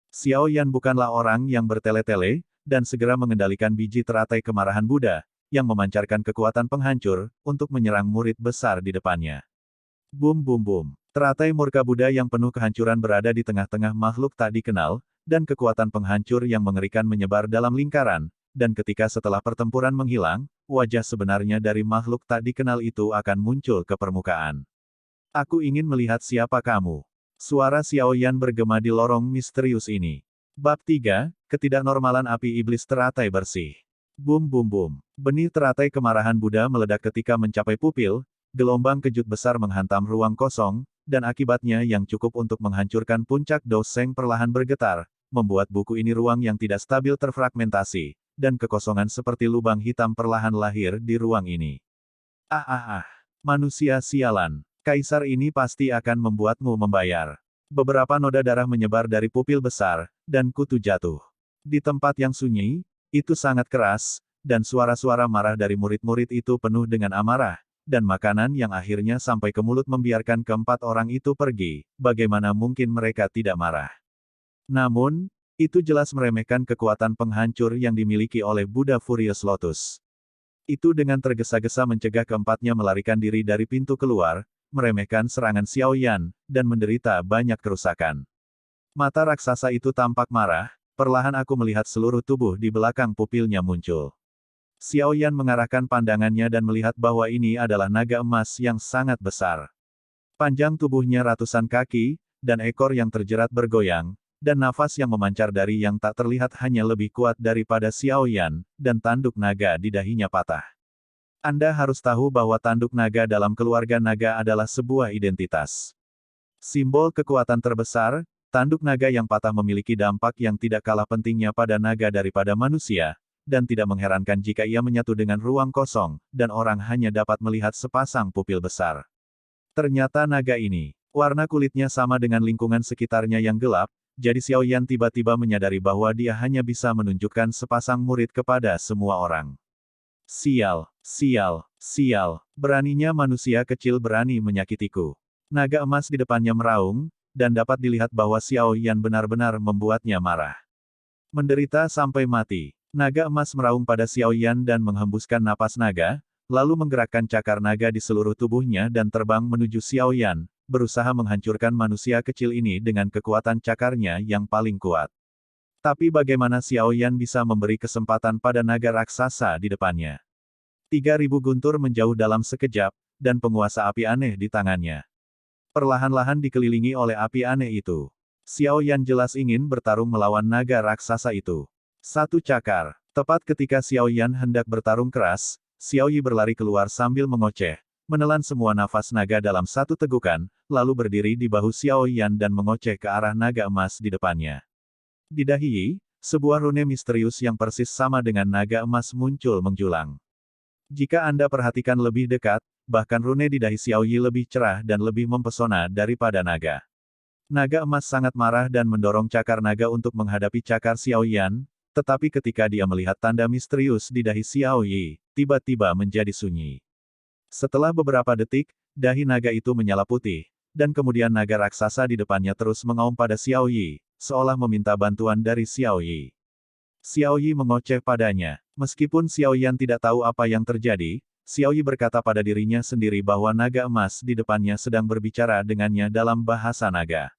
Xiao Yan bukanlah orang yang bertele-tele, dan segera mengendalikan biji teratai kemarahan Buddha, yang memancarkan kekuatan penghancur, untuk menyerang murid besar di depannya. Bum bum bum. Teratai murka Buddha yang penuh kehancuran berada di tengah-tengah makhluk tak dikenal, dan kekuatan penghancur yang mengerikan menyebar dalam lingkaran, dan ketika setelah pertempuran menghilang, wajah sebenarnya dari makhluk tak dikenal itu akan muncul ke permukaan. Aku ingin melihat siapa kamu. Suara Xiao Yan bergema di lorong misterius ini. Bab 3, Ketidaknormalan Api Iblis Teratai Bersih. Bum bum bum. Benih teratai kemarahan Buddha meledak ketika mencapai pupil, gelombang kejut besar menghantam ruang kosong, dan akibatnya yang cukup untuk menghancurkan puncak Doseng perlahan bergetar, membuat buku ini ruang yang tidak stabil terfragmentasi, dan kekosongan seperti lubang hitam perlahan lahir di ruang ini. Ah ah ah. Manusia sialan. Kaisar ini pasti akan membuatmu membayar. Beberapa noda darah menyebar dari pupil besar, dan kutu jatuh. Di tempat yang sunyi, itu sangat keras, dan suara-suara marah dari murid-murid itu penuh dengan amarah, dan makanan yang akhirnya sampai ke mulut membiarkan keempat orang itu pergi, bagaimana mungkin mereka tidak marah. Namun, itu jelas meremehkan kekuatan penghancur yang dimiliki oleh Buddha Furious Lotus. Itu dengan tergesa-gesa mencegah keempatnya melarikan diri dari pintu keluar, meremehkan serangan Xiao Yan, dan menderita banyak kerusakan. Mata raksasa itu tampak marah, perlahan aku melihat seluruh tubuh di belakang pupilnya muncul. Xiao Yan mengarahkan pandangannya dan melihat bahwa ini adalah naga emas yang sangat besar. Panjang tubuhnya ratusan kaki, dan ekor yang terjerat bergoyang, dan nafas yang memancar dari yang tak terlihat hanya lebih kuat daripada Xiao Yan, dan tanduk naga di dahinya patah. Anda harus tahu bahwa tanduk naga dalam keluarga naga adalah sebuah identitas. Simbol kekuatan terbesar, tanduk naga yang patah memiliki dampak yang tidak kalah pentingnya pada naga daripada manusia, dan tidak mengherankan jika ia menyatu dengan ruang kosong, dan orang hanya dapat melihat sepasang pupil besar. Ternyata naga ini, warna kulitnya sama dengan lingkungan sekitarnya yang gelap, jadi Xiao Yan tiba-tiba menyadari bahwa dia hanya bisa menunjukkan sepasang murid kepada semua orang. Sial, sial, sial, beraninya manusia kecil berani menyakitiku. Naga emas di depannya meraung, dan dapat dilihat bahwa Xiao Yan benar-benar membuatnya marah. Menderita sampai mati, naga emas meraung pada Xiao Yan dan menghembuskan napas naga, lalu menggerakkan cakar naga di seluruh tubuhnya dan terbang menuju Xiao Yan, berusaha menghancurkan manusia kecil ini dengan kekuatan cakarnya yang paling kuat. Tapi bagaimana Xiao Yan bisa memberi kesempatan pada naga raksasa di depannya? 3.000 guntur menjauh dalam sekejap, dan penguasa api aneh di tangannya. Perlahan-lahan dikelilingi oleh api aneh itu. Xiao Yan jelas ingin bertarung melawan naga raksasa itu. Satu cakar. Tepat ketika Xiao Yan hendak bertarung keras, Xiao Yi berlari keluar sambil mengoceh, menelan semua nafas naga dalam satu tegukan, lalu berdiri di bahu Xiao Yan dan mengoceh ke arah naga emas di depannya. Di dahi Yi, sebuah rune misterius yang persis sama dengan naga emas muncul menjulang. Jika Anda perhatikan lebih dekat, bahkan rune di dahi Xiao Yi lebih cerah dan lebih mempesona daripada naga. Naga emas sangat marah dan mendorong cakar naga untuk menghadapi cakar Xiao Yan, tetapi ketika dia melihat tanda misterius di dahi Xiao Yi, tiba-tiba menjadi sunyi. Setelah beberapa detik, dahi naga itu menyala putih, dan kemudian naga raksasa di depannya terus mengaum pada Xiao Yi, seolah meminta bantuan dari Xiao Yi. Xiao Yi mengoceh padanya. Meskipun Xiao Yan tidak tahu apa yang terjadi, Xiao Yi berkata pada dirinya sendiri bahwa naga emas di depannya sedang berbicara dengannya dalam bahasa naga.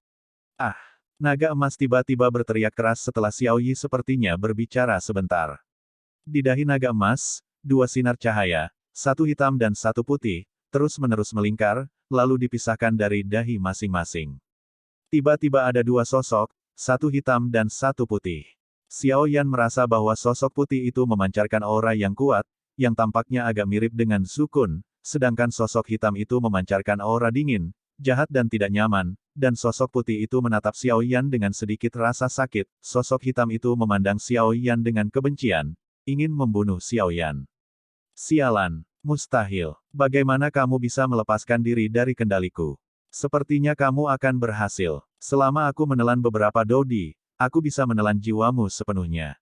Ah! Naga emas tiba-tiba berteriak keras setelah Xiao Yi sepertinya berbicara sebentar. Di dahi naga emas, dua sinar cahaya, satu hitam dan satu putih, terus-menerus melingkar, lalu dipisahkan dari dahi masing-masing. Tiba-tiba ada dua sosok, satu hitam dan satu putih. Xiao Yan merasa bahwa sosok putih itu memancarkan aura yang kuat, yang tampaknya agak mirip dengan Sukun, sedangkan sosok hitam itu memancarkan aura dingin, jahat dan tidak nyaman, dan sosok putih itu menatap Xiao Yan dengan sedikit rasa sakit, sosok hitam itu memandang Xiao Yan dengan kebencian, ingin membunuh Xiao Yan. Sialan, mustahil, bagaimana kamu bisa melepaskan diri dari kendaliku? Sepertinya kamu akan berhasil. Selama aku menelan beberapa dodi, aku bisa menelan jiwamu sepenuhnya.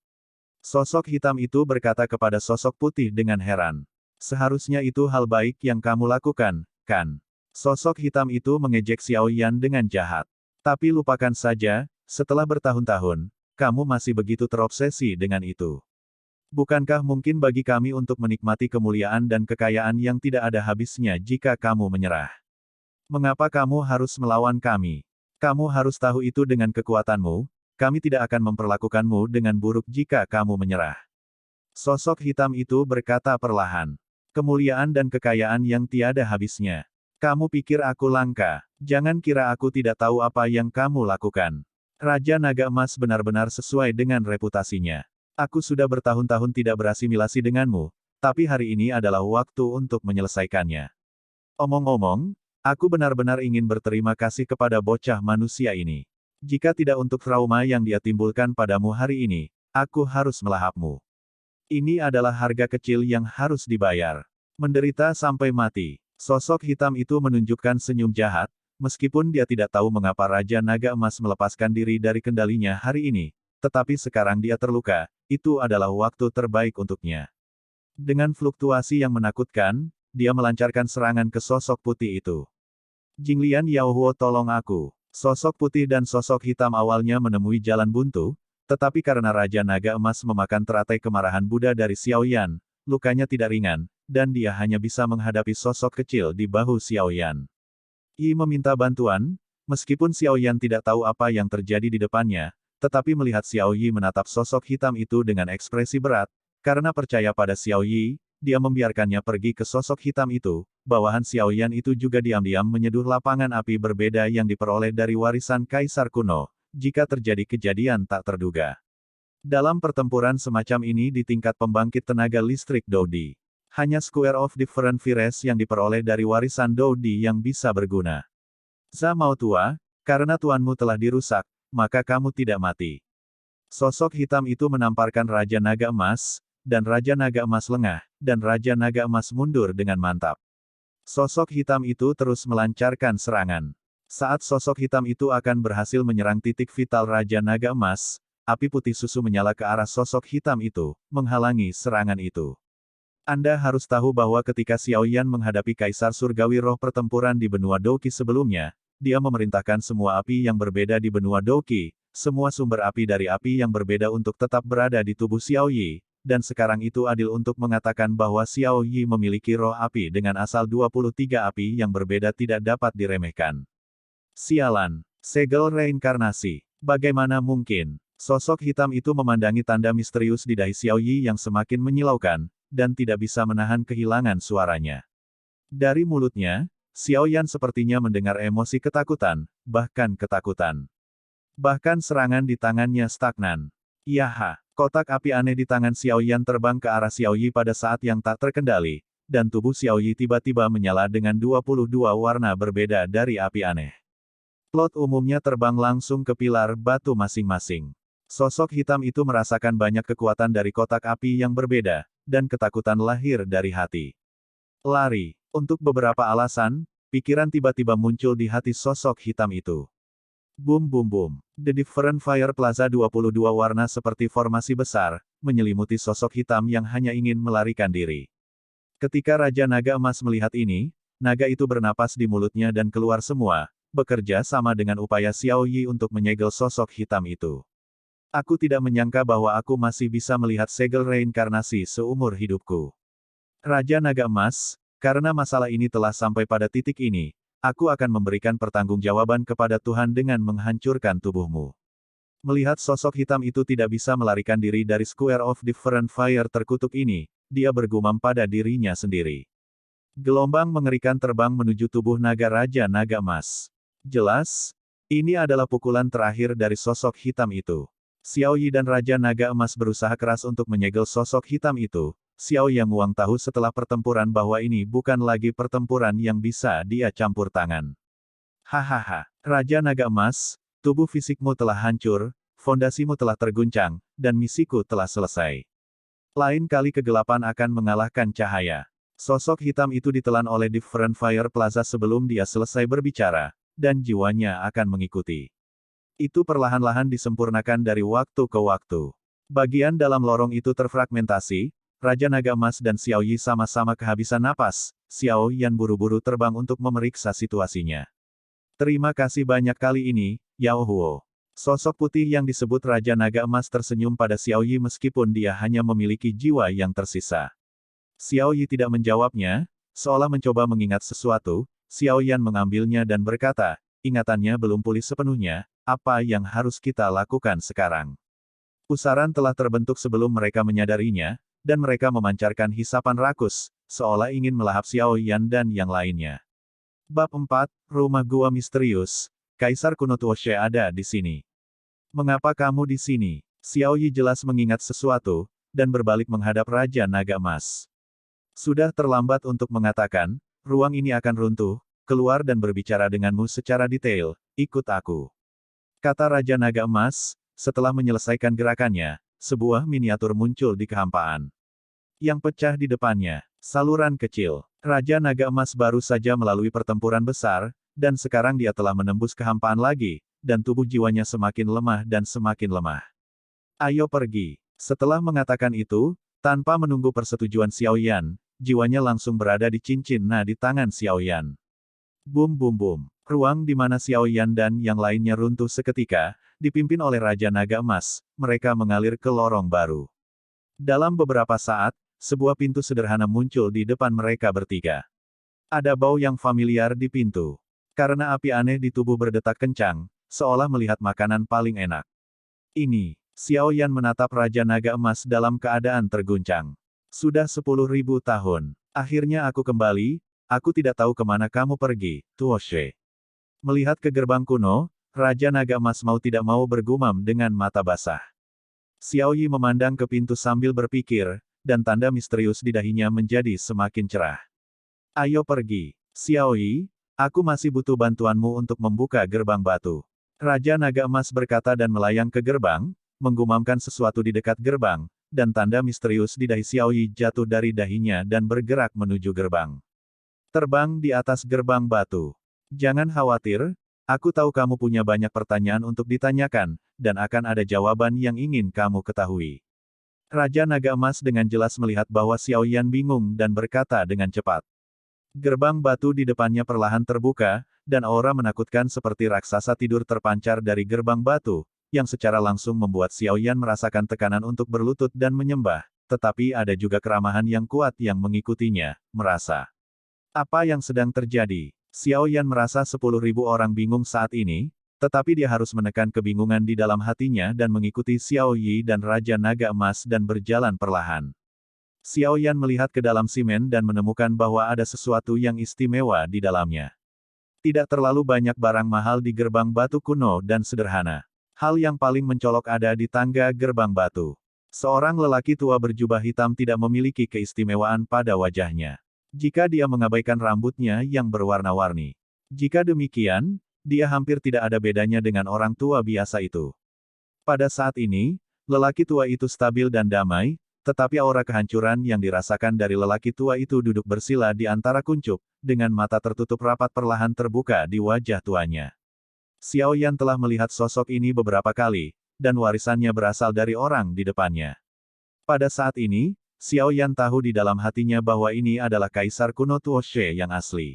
Sosok hitam itu berkata kepada sosok putih dengan heran. Seharusnya itu hal baik yang kamu lakukan, kan? Sosok hitam itu mengejek Xiao Yan dengan jahat. Tapi lupakan saja, setelah bertahun-tahun, kamu masih begitu terobsesi dengan itu. Bukankah mungkin bagi kami untuk menikmati kemuliaan dan kekayaan yang tidak ada habisnya jika kamu menyerah? Mengapa kamu harus melawan kami? Kamu harus tahu itu dengan kekuatanmu, kami tidak akan memperlakukanmu dengan buruk jika kamu menyerah. Sosok hitam itu berkata perlahan. Kemuliaan dan kekayaan yang tiada habisnya. Kamu pikir aku langka? Jangan kira aku tidak tahu apa yang kamu lakukan. Raja Naga Emas benar-benar sesuai dengan reputasinya. Aku sudah bertahun-tahun tidak berasimilasi denganmu, tapi hari ini adalah waktu untuk menyelesaikannya. Omong-omong, aku benar-benar ingin berterima kasih kepada bocah manusia ini. Jika tidak untuk trauma yang dia timbulkan padamu hari ini, aku harus melahapmu. Ini adalah harga kecil yang harus dibayar. Menderita sampai mati. Sosok hitam itu menunjukkan senyum jahat, meskipun dia tidak tahu mengapa Raja Naga Emas melepaskan diri dari kendalinya hari ini. Tetapi sekarang dia terluka, itu adalah waktu terbaik untuknya. Dengan fluktuasi yang menakutkan, dia melancarkan serangan ke sosok putih itu. Jinglian Yaohuo, tolong aku. Sosok putih dan sosok hitam awalnya menemui jalan buntu, tetapi karena Raja Naga Emas memakan teratai kemarahan Buddha dari Xiao Yan, lukanya tidak ringan, dan dia hanya bisa menghadapi sosok kecil di bahu Xiao Yan. Yi meminta bantuan, meskipun Xiao Yan tidak tahu apa yang terjadi di depannya, tetapi melihat Xiao Yi menatap sosok hitam itu dengan ekspresi berat, karena percaya pada Xiao Yi, dia membiarkannya pergi ke sosok hitam itu. Bawahan Xiao Yan itu juga diam-diam menyeduh lapangan api berbeda yang diperoleh dari warisan Kaisar kuno, jika terjadi kejadian tak terduga. Dalam pertempuran semacam ini di tingkat pembangkit tenaga listrik Doudi, hanya Square of Different Fires yang diperoleh dari warisan Doudi yang bisa berguna. Zamao tua, karena tuanmu telah dirusak, maka kamu tidak mati. Sosok hitam itu menamparkan Raja Naga Emas, dan Raja Naga Emas lengah, dan Raja Naga Emas mundur dengan mantap. Sosok hitam itu terus melancarkan serangan. Saat sosok hitam itu akan berhasil menyerang titik vital Raja Naga Emas, api putih susu menyala ke arah sosok hitam itu, menghalangi serangan itu. Anda harus tahu bahwa ketika Xiao Yan menghadapi Kaisar Surgawi Roh pertempuran di benua Douqi sebelumnya, dia memerintahkan semua api yang berbeda di benua Douqi, semua sumber api dari api yang berbeda untuk tetap berada di tubuh Xiao Yi, dan sekarang itu adil untuk mengatakan bahwa Xiao Yi memiliki roh api dengan asal 23 api yang berbeda tidak dapat diremehkan. Sialan, segel reinkarnasi. Bagaimana mungkin? Sosok hitam itu memandangi tanda misterius di dahi Xiao Yi yang semakin menyilaukan, dan tidak bisa menahan kehilangan suaranya. Dari mulutnya, Xiao Yan sepertinya mendengar emosi ketakutan, bahkan ketakutan. Bahkan serangan di tangannya stagnan. Yaha, kotak api aneh di tangan Xiao Yan terbang ke arah Xiao Yi pada saat yang tak terkendali, dan tubuh Xiao Yi tiba-tiba menyala dengan 22 warna berbeda dari api aneh. Plot umumnya terbang langsung ke pilar batu masing-masing. Sosok hitam itu merasakan banyak kekuatan dari kotak api yang berbeda, dan ketakutan lahir dari hati. Lari. Untuk beberapa alasan, pikiran tiba-tiba muncul di hati sosok hitam itu. Boom boom boom. The Different Fire Plaza 22 warna seperti formasi besar, menyelimuti sosok hitam yang hanya ingin melarikan diri. Ketika Raja Naga Emas melihat ini, naga itu bernapas di mulutnya dan keluar semua, bekerja sama dengan upaya Xiao Yi untuk menyegel sosok hitam itu. Aku tidak menyangka bahwa aku masih bisa melihat segel reinkarnasi seumur hidupku. Raja Naga Emas, karena masalah ini telah sampai pada titik ini, aku akan memberikan pertanggungjawaban kepada Tuhan dengan menghancurkan tubuhmu. Melihat sosok hitam itu tidak bisa melarikan diri dari Square of Different Fire terkutuk ini, dia bergumam pada dirinya sendiri. Gelombang mengerikan terbang menuju tubuh naga Raja Naga Emas. Jelas, ini adalah pukulan terakhir dari sosok hitam itu. Xiao Yi dan Raja Naga Emas berusaha keras untuk menyegel sosok hitam itu. Xiao Yang Wang tahu setelah pertempuran bahwa ini bukan lagi pertempuran yang bisa dia campur tangan. Hahaha, Raja Naga Emas, tubuh fisikmu telah hancur, fondasimu telah terguncang, dan misiku telah selesai. Lain kali kegelapan akan mengalahkan cahaya. Sosok hitam itu ditelan oleh Different Fire Plaza sebelum dia selesai berbicara, dan jiwanya akan mengikuti. Itu perlahan-lahan disempurnakan dari waktu ke waktu. Bagian dalam lorong itu terfragmentasi, Raja Naga Emas dan Xiao Yi sama-sama kehabisan napas, Xiao Yan buru-buru terbang untuk memeriksa situasinya. Terima kasih banyak kali ini, Yao Huo. Sosok putih yang disebut Raja Naga Emas tersenyum pada Xiao Yi meskipun dia hanya memiliki jiwa yang tersisa. Xiao Yi tidak menjawabnya, seolah mencoba mengingat sesuatu. Xiao Yan mengambilnya dan berkata, ingatannya belum pulih sepenuhnya, apa yang harus kita lakukan sekarang? Pusaran telah terbentuk sebelum mereka menyadarinya, dan mereka memancarkan hisapan rakus, seolah ingin melahap Xiao Yan dan yang lainnya. Bab 4, Rumah Gua Misterius. Kaisar kuno Tuoshe ada di sini. Mengapa kamu di sini? Xiao Yi jelas mengingat sesuatu, dan berbalik menghadap Raja Naga Emas. Sudah terlambat untuk mengatakan, ruang ini akan runtuh, keluar dan berbicara denganmu secara detail, ikut aku. Kata Raja Naga Emas, setelah menyelesaikan gerakannya, sebuah miniatur muncul di kehampaan. Yang pecah di depannya, saluran kecil. Raja Naga Emas baru saja melalui pertempuran besar, dan sekarang dia telah menembus kehampaan lagi, dan tubuh jiwanya semakin lemah dan semakin lemah. Ayo pergi. Setelah mengatakan itu, tanpa menunggu persetujuan Xiao Yan, jiwanya langsung berada di cincin nah di tangan Xiao Yan. Bum bum bum. Ruang di mana Xiao Yan dan yang lainnya runtuh seketika, dipimpin oleh Raja Naga Emas, mereka mengalir ke lorong baru. Dalam beberapa saat, sebuah pintu sederhana muncul di depan mereka bertiga. Ada bau yang familiar di pintu. Karena api aneh di tubuh berdetak kencang, seolah melihat makanan paling enak. Ini, Xiao Yan menatap Raja Naga Emas dalam keadaan terguncang. Sudah 10.000 tahun. Akhirnya aku kembali, aku tidak tahu kemana kamu pergi, Tuo She. Melihat ke gerbang kuno, Raja Naga Emas mau tidak mau bergumam dengan mata basah. Xiao Yi memandang ke pintu sambil berpikir, dan tanda misterius di dahinya menjadi semakin cerah. Ayo pergi. Xiao Yi, aku masih butuh bantuanmu untuk membuka gerbang batu. Raja Naga Emas berkata dan melayang ke gerbang, menggumamkan sesuatu di dekat gerbang, dan tanda misterius di dahi Xiao Yi jatuh dari dahinya dan bergerak menuju gerbang. Terbang di atas gerbang batu. Jangan khawatir, aku tahu kamu punya banyak pertanyaan untuk ditanyakan, dan akan ada jawaban yang ingin kamu ketahui. Raja Naga Emas dengan jelas melihat bahwa Xiao Yan bingung dan berkata dengan cepat. Gerbang batu di depannya perlahan terbuka, dan aura menakutkan seperti raksasa tidur terpancar dari gerbang batu, yang secara langsung membuat Xiao Yan merasakan tekanan untuk berlutut dan menyembah, tetapi ada juga keramahan yang kuat yang mengikutinya, merasa. Apa yang sedang terjadi? Xiao Yan merasa 10.000 orang bingung saat ini, tetapi dia harus menekan kebingungan di dalam hatinya dan mengikuti Xiao Yi dan Raja Naga Emas dan berjalan perlahan. Xiao Yan melihat ke dalam simen dan menemukan bahwa ada sesuatu yang istimewa di dalamnya. Tidak terlalu banyak barang mahal di gerbang batu kuno dan sederhana. Hal yang paling mencolok ada di tangga gerbang batu. Seorang lelaki tua berjubah hitam tidak memiliki keistimewaan pada wajahnya. Jika dia mengabaikan rambutnya yang berwarna-warni. Jika demikian, dia hampir tidak ada bedanya dengan orang tua biasa itu. Pada saat ini, lelaki tua itu stabil dan damai, tetapi aura kehancuran yang dirasakan dari lelaki tua itu duduk bersila di antara kuncup, dengan mata tertutup rapat perlahan terbuka di wajah tuanya. Xiao Yan telah melihat sosok ini beberapa kali, dan warisannya berasal dari orang di depannya. Pada saat ini, Xiao Yan tahu di dalam hatinya bahwa ini adalah Kaisar kuno Tuo She yang asli.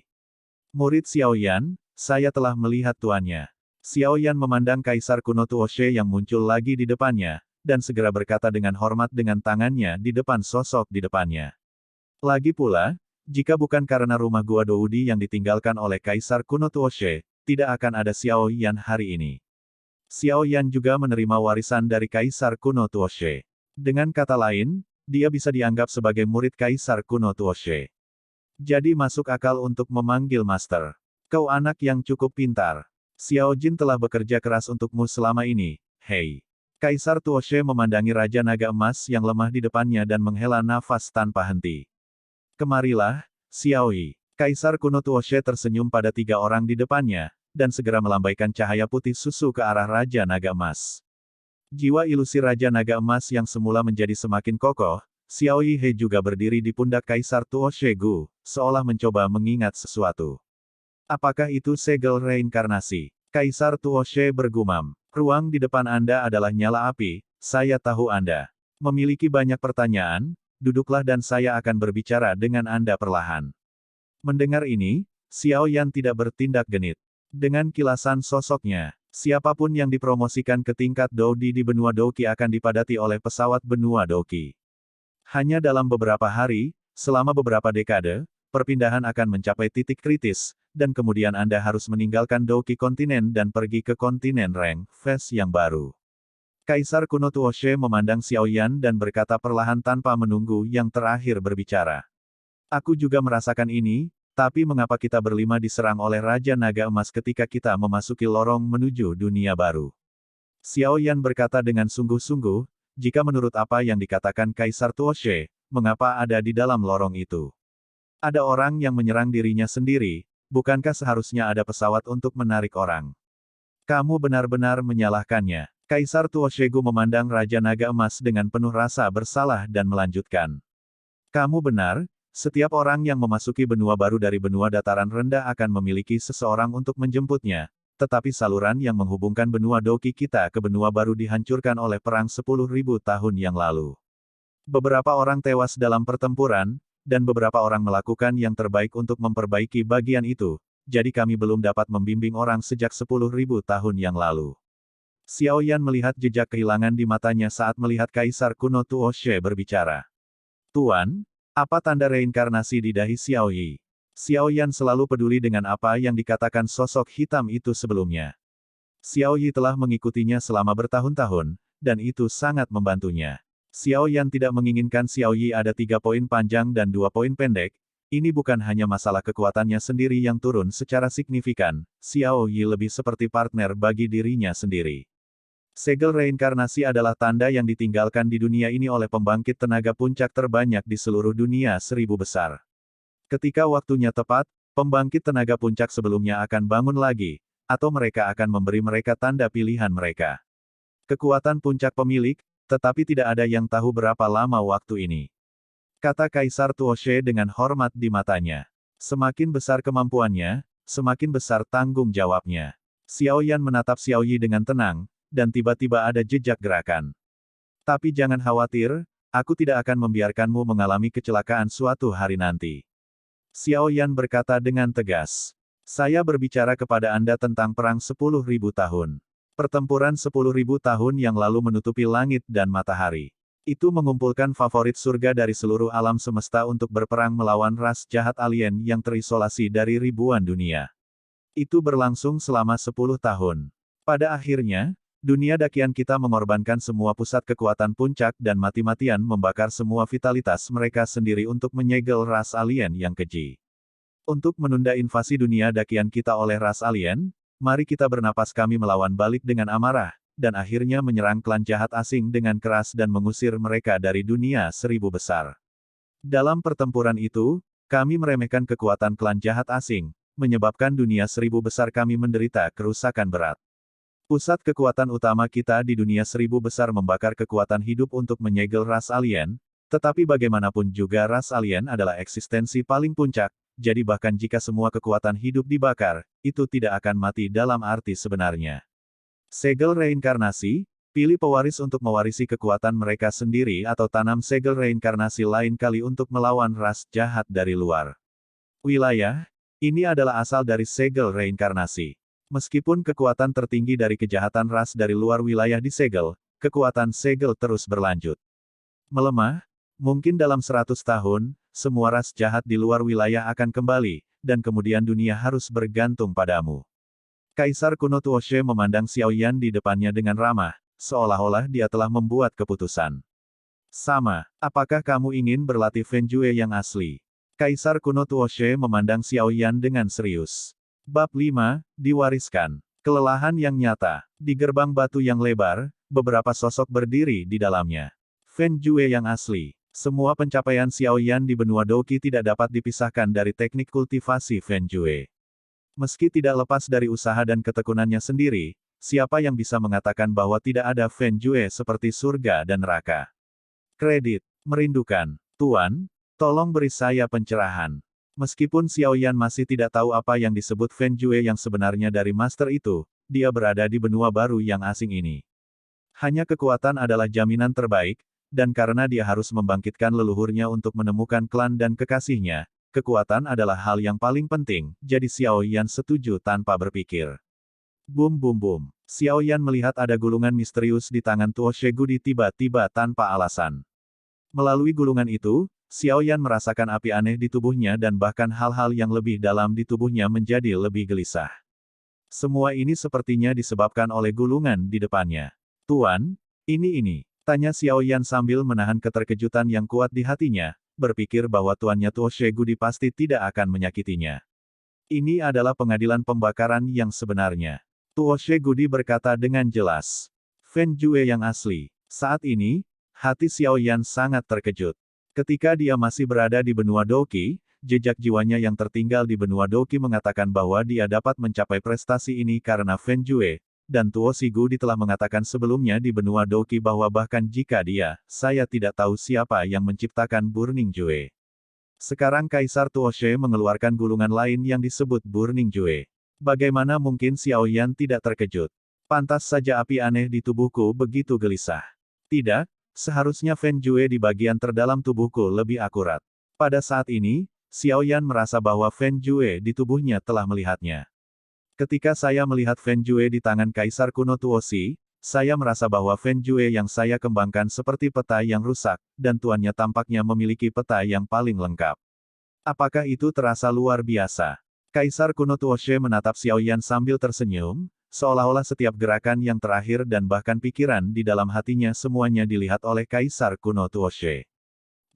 Murid Xiao Yan, saya telah melihat tuannya. Xiao Yan memandang Kaisar kuno Tuo She yang muncul lagi di depannya, dan segera berkata dengan hormat dengan tangannya di depan sosok di depannya. Lagi pula, jika bukan karena rumah Gua Doudi yang ditinggalkan oleh Kaisar kuno Tuo She, tidak akan ada Xiao Yan hari ini. Xiao Yan juga menerima warisan dari Kaisar kuno Tuo She. Dengan kata lain, dia bisa dianggap sebagai murid Kaisar kuno Tuo She. Jadi masuk akal untuk memanggil Master. Kau anak yang cukup pintar. Xiao Jin telah bekerja keras untukmu selama ini, hei. Kaisar Tuo She memandangi Raja Naga Emas yang lemah di depannya dan menghela nafas tanpa henti. Kemarilah, Xiao Yi. Kaisar kuno Tuo She tersenyum pada 3 orang di depannya, dan segera melambaikan cahaya putih susu ke arah Raja Naga Emas. Jiwa ilusi Raja Naga Emas yang semula menjadi semakin kokoh, Xiao Yi He juga berdiri di pundak Kaisar Tuo She Gu, seolah mencoba mengingat sesuatu. Apakah itu segel reinkarnasi? Kaisar Tuo She bergumam. Ruang di depan Anda adalah nyala api, saya tahu Anda memiliki banyak pertanyaan, duduklah dan saya akan berbicara dengan Anda perlahan. Mendengar ini, Xiao Yan tidak bertindak genit. Dengan kilasan sosoknya, siapapun yang dipromosikan ke tingkat Doudi di benua Douqi akan dipadati oleh pesawat benua Douqi. Hanya dalam beberapa hari, selama beberapa dekade, perpindahan akan mencapai titik kritis, dan kemudian Anda harus meninggalkan Douqi kontinen dan pergi ke kontinen Reng, Fes yang baru. Kaisar kuno Tuo She memandang Xiao Yan dan berkata perlahan tanpa menunggu yang terakhir berbicara. Aku juga merasakan ini, tapi mengapa kita berlima diserang oleh Raja Naga Emas ketika kita memasuki lorong menuju dunia baru? Xiao Yan berkata dengan sungguh-sungguh, jika menurut apa yang dikatakan Kaisar Tuoshe, mengapa ada di dalam lorong itu? Ada orang yang menyerang dirinya sendiri, bukankah seharusnya ada pesawat untuk menarik orang? Kamu benar-benar menyalahkannya. Kaisar Tuoshegu memandang Raja Naga Emas dengan penuh rasa bersalah dan melanjutkan. Kamu benar, setiap orang yang memasuki benua baru dari benua dataran rendah akan memiliki seseorang untuk menjemputnya, tetapi saluran yang menghubungkan benua Doki kita ke benua baru dihancurkan oleh perang 10.000 tahun yang lalu. Beberapa orang tewas dalam pertempuran, dan beberapa orang melakukan yang terbaik untuk memperbaiki bagian itu, jadi kami belum dapat membimbing orang sejak 10.000 tahun yang lalu. Xiao Yan melihat jejak kehilangan di matanya saat melihat Kaisar kuno Tuoshe berbicara. Tuan, apa tanda reinkarnasi di dahi Xiao Yi? Xiao Yan selalu peduli dengan apa yang dikatakan sosok hitam itu sebelumnya. Xiao Yi telah mengikutinya selama bertahun-tahun, dan itu sangat membantunya. Xiao Yan tidak menginginkan Xiao Yi ada 3 poin panjang dan 2 poin pendek, ini bukan hanya masalah kekuatannya sendiri yang turun secara signifikan, Xiao Yi lebih seperti partner bagi dirinya sendiri. Segel reinkarnasi adalah tanda yang ditinggalkan di dunia ini oleh pembangkit tenaga puncak terbanyak di seluruh dunia 1000 besar. Ketika waktunya tepat, pembangkit tenaga puncak sebelumnya akan bangun lagi, atau mereka akan memberi mereka tanda pilihan mereka. Kekuatan puncak pemilik, tetapi tidak ada yang tahu berapa lama waktu ini. Kata Kaisar Tuoshe dengan hormat di matanya. Semakin besar kemampuannya, semakin besar tanggung jawabnya. Xiao Yan menatap Xiao Yi dengan tenang, dan tiba-tiba ada jejak gerakan. Tapi jangan khawatir, aku tidak akan membiarkanmu mengalami kecelakaan suatu hari nanti. Xiao Yan berkata dengan tegas. Saya berbicara kepada Anda tentang perang 10.000 tahun. Pertempuran 10.000 tahun yang lalu menutupi langit dan matahari. Itu mengumpulkan favorit surga dari seluruh alam semesta untuk berperang melawan ras jahat alien yang terisolasi dari ribuan dunia. Itu berlangsung selama 10 tahun. Pada akhirnya, dunia dakian kita mengorbankan semua pusat kekuatan puncak dan mati-matian membakar semua vitalitas mereka sendiri untuk menyegel ras alien yang keji. Untuk menunda invasi dunia dakian kita oleh ras alien, mari kita bernapas kami melawan balik dengan amarah, dan akhirnya menyerang klan jahat asing dengan keras dan mengusir mereka dari dunia 1000 besar. Dalam pertempuran itu, kami meremehkan kekuatan klan jahat asing, menyebabkan dunia 1000 besar kami menderita kerusakan berat. Pusat kekuatan utama kita di dunia 1000 besar membakar kekuatan hidup untuk menyegel ras alien, tetapi bagaimanapun juga ras alien adalah eksistensi paling puncak, jadi bahkan jika semua kekuatan hidup dibakar, itu tidak akan mati dalam arti sebenarnya. Segel reinkarnasi, pilih pewaris untuk mewarisi kekuatan mereka sendiri atau tanam segel reinkarnasi lain kali untuk melawan ras jahat dari luar. Wilayah, ini adalah asal dari segel reinkarnasi. Meskipun kekuatan tertinggi dari kejahatan ras dari luar wilayah disegel, kekuatan segel terus berlanjut. Melemah, mungkin dalam 100 tahun, semua ras jahat di luar wilayah akan kembali, dan kemudian dunia harus bergantung padamu. Kaisar kuno Tuoshe memandang Xiao Yan di depannya dengan ramah, seolah-olah dia telah membuat keputusan. Sama, apakah kamu ingin berlatih Fenjue yang asli? Kaisar kuno Tuoshe memandang Xiao Yan dengan serius. Bab 5, diwariskan. Kelelahan yang nyata. Di gerbang batu yang lebar, beberapa sosok berdiri di dalamnya. Fenjue yang asli. Semua pencapaian Xiao Yan di benua Doki tidak dapat dipisahkan dari teknik kultivasi Fenjue. Meski tidak lepas dari usaha dan ketekunannya sendiri, siapa yang bisa mengatakan bahwa tidak ada Fenjue seperti surga dan neraka? Kredit. Merindukan. Tuan, tolong beri saya pencerahan. Meskipun Xiao Yan masih tidak tahu apa yang disebut Fenjue yang sebenarnya dari master itu, dia berada di benua baru yang asing ini. Hanya kekuatan adalah jaminan terbaik, dan karena dia harus membangkitkan leluhurnya untuk menemukan klan dan kekasihnya, kekuatan adalah hal yang paling penting, jadi Xiao Yan setuju tanpa berpikir. Bum bum bum. Xiao Yan melihat ada gulungan misterius di tangan Tuoshe Gudi tiba-tiba tanpa alasan. Melalui gulungan itu, Xiao Yan merasakan api aneh di tubuhnya dan bahkan hal-hal yang lebih dalam di tubuhnya menjadi lebih gelisah. Semua ini sepertinya disebabkan oleh gulungan di depannya. Tuan, ini. Tanya Xiao Yan sambil menahan keterkejutan yang kuat di hatinya, berpikir bahwa tuannya Tuoshe Gudi pasti tidak akan menyakitinya. Ini adalah pengadilan pembakaran yang sebenarnya. Tuoshe Gudi berkata dengan jelas. Fen Jue yang asli. Saat ini, hati Xiao Yan sangat terkejut. Ketika dia masih berada di benua Doqi, jejak jiwanya yang tertinggal di benua Doqi mengatakan bahwa dia dapat mencapai prestasi ini karena Fen Jue, dan Tuo Sigudi telah mengatakan sebelumnya di benua Doqi bahwa bahkan jika saya tidak tahu siapa yang menciptakan Burning Jue. Sekarang Kaisar Tuoshe mengeluarkan gulungan lain yang disebut Burning Jue. Bagaimana mungkin Xiao Yan tidak terkejut? Pantas saja api aneh di tubuhku begitu gelisah. Tidak, seharusnya Fen Jue di bagian terdalam tubuhku lebih akurat. Pada saat ini, Xiao Yan merasa bahwa Fen Jue di tubuhnya telah melihatnya. Ketika saya melihat Fen Jue di tangan Kaisar kuno Tuosi, saya merasa bahwa Fen Jue yang saya kembangkan seperti peta yang rusak, dan tuannya tampaknya memiliki peta yang paling lengkap. Apakah itu terasa luar biasa? Kaisar kuno Tuoshe menatap Xiao Yan sambil tersenyum, seolah-olah setiap gerakan yang terakhir dan bahkan pikiran di dalam hatinya semuanya dilihat oleh Kaisar kuno Tuoshe.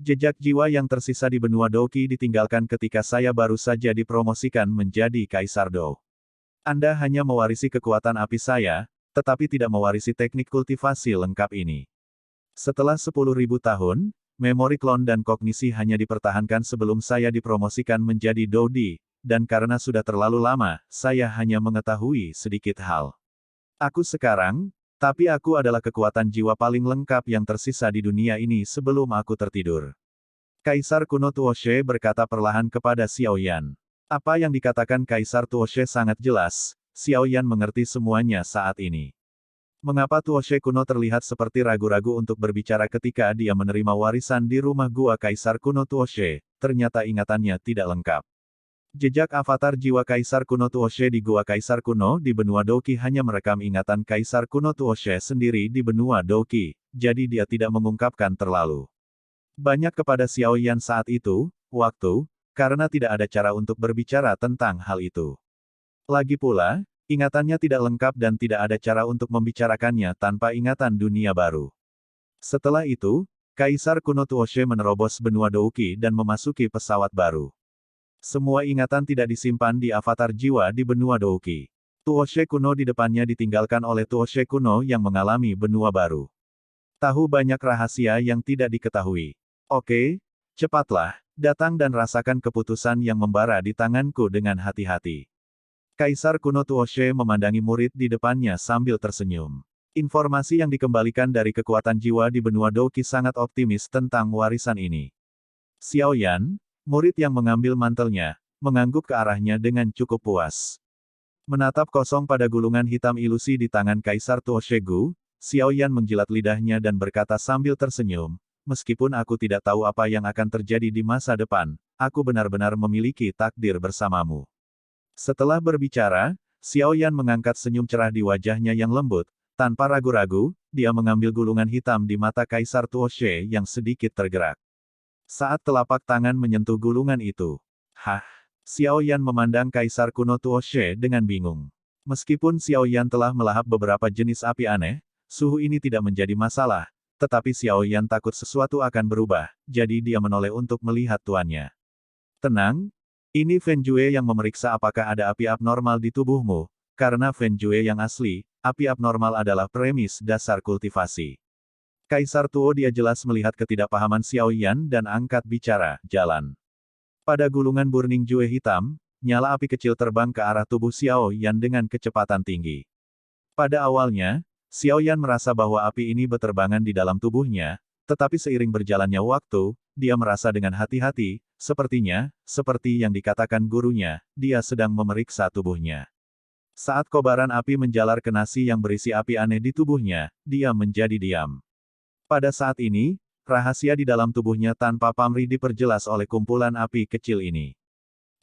Jejak jiwa yang tersisa di benua Doqi ditinggalkan ketika saya baru saja dipromosikan menjadi Kaisar Dou. Anda hanya mewarisi kekuatan api saya, tetapi tidak mewarisi teknik kultivasi lengkap ini. Setelah 10.000 tahun, memori klon dan kognisi hanya dipertahankan sebelum saya dipromosikan menjadi Doudi, dan karena sudah terlalu lama, saya hanya mengetahui sedikit hal. Aku sekarang, tapi aku adalah kekuatan jiwa paling lengkap yang tersisa di dunia ini sebelum aku tertidur. Kaisar kuno Tuoshe berkata perlahan kepada Xiao Yan. Apa yang dikatakan Kaisar Tuoshe sangat jelas, Xiao Yan mengerti semuanya saat ini. Mengapa Tuoshe kuno terlihat seperti ragu-ragu untuk berbicara ketika dia menerima warisan di rumah gua Kaisar kuno Tuoshe, ternyata ingatannya tidak lengkap. Jejak avatar jiwa Kaisar kuno Tuoshe di gua Kaisar kuno di benua Doqi hanya merekam ingatan Kaisar kuno Tuoshe sendiri di benua Doqi, jadi dia tidak mengungkapkan terlalu banyak kepada Xiao Yan saat itu, karena tidak ada cara untuk berbicara tentang hal itu. Lagi pula, ingatannya tidak lengkap dan tidak ada cara untuk membicarakannya tanpa ingatan dunia baru. Setelah itu, Kaisar kuno Tuoshe menerobos benua Doqi dan memasuki pesawat baru. Semua ingatan tidak disimpan di avatar jiwa di benua Doqi. Tuoshe kuno di depannya ditinggalkan oleh Tuoshe kuno yang mengalami benua baru. Tahu banyak rahasia yang tidak diketahui. Oke, cepatlah, datang dan rasakan keputusan yang membara di tanganku dengan hati-hati. Kaisar kuno Tuoshe memandangi murid di depannya sambil tersenyum. Informasi yang dikembalikan dari kekuatan jiwa di benua Doqi sangat optimis tentang warisan ini. Xiao Yan, murid yang mengambil mantelnya, mengangguk ke arahnya dengan cukup puas. Menatap kosong pada gulungan hitam ilusi di tangan Kaisar Tuoshe Gu, Xiao Yan menjilat lidahnya dan berkata sambil tersenyum, meskipun aku tidak tahu apa yang akan terjadi di masa depan, aku benar-benar memiliki takdir bersamamu. Setelah berbicara, Xiao Yan mengangkat senyum cerah di wajahnya yang lembut, tanpa ragu-ragu, dia mengambil gulungan hitam di mata Kaisar Tuoshe yang sedikit tergerak. Saat telapak tangan menyentuh gulungan itu. Xiao Yan memandang Kaisar kuno Tuoshe dengan bingung. Meskipun Xiao Yan telah melahap beberapa jenis api aneh, suhu ini tidak menjadi masalah, tetapi Xiao Yan takut sesuatu akan berubah, jadi dia menoleh untuk melihat tuannya. Tenang, ini Fen Jue yang memeriksa apakah ada api abnormal di tubuhmu, karena Fen Jue yang asli, api abnormal adalah premis dasar kultivasi. Kaisar Tuo dia jelas melihat ketidakpahaman Xiao Yan dan angkat bicara, jalan. Pada gulungan Burning Jue hitam, nyala api kecil terbang ke arah tubuh Xiao Yan dengan kecepatan tinggi. Pada awalnya, Xiao Yan merasa bahwa api ini berterbangan di dalam tubuhnya, tetapi seiring berjalannya waktu, dia merasa dengan hati-hati, sepertinya, seperti yang dikatakan gurunya, dia sedang memeriksa tubuhnya. Saat kobaran api menjalar ke nasi yang berisi api aneh di tubuhnya, dia menjadi diam. Pada saat ini, rahasia di dalam tubuhnya tanpa pamrih diperjelas oleh kumpulan api kecil ini.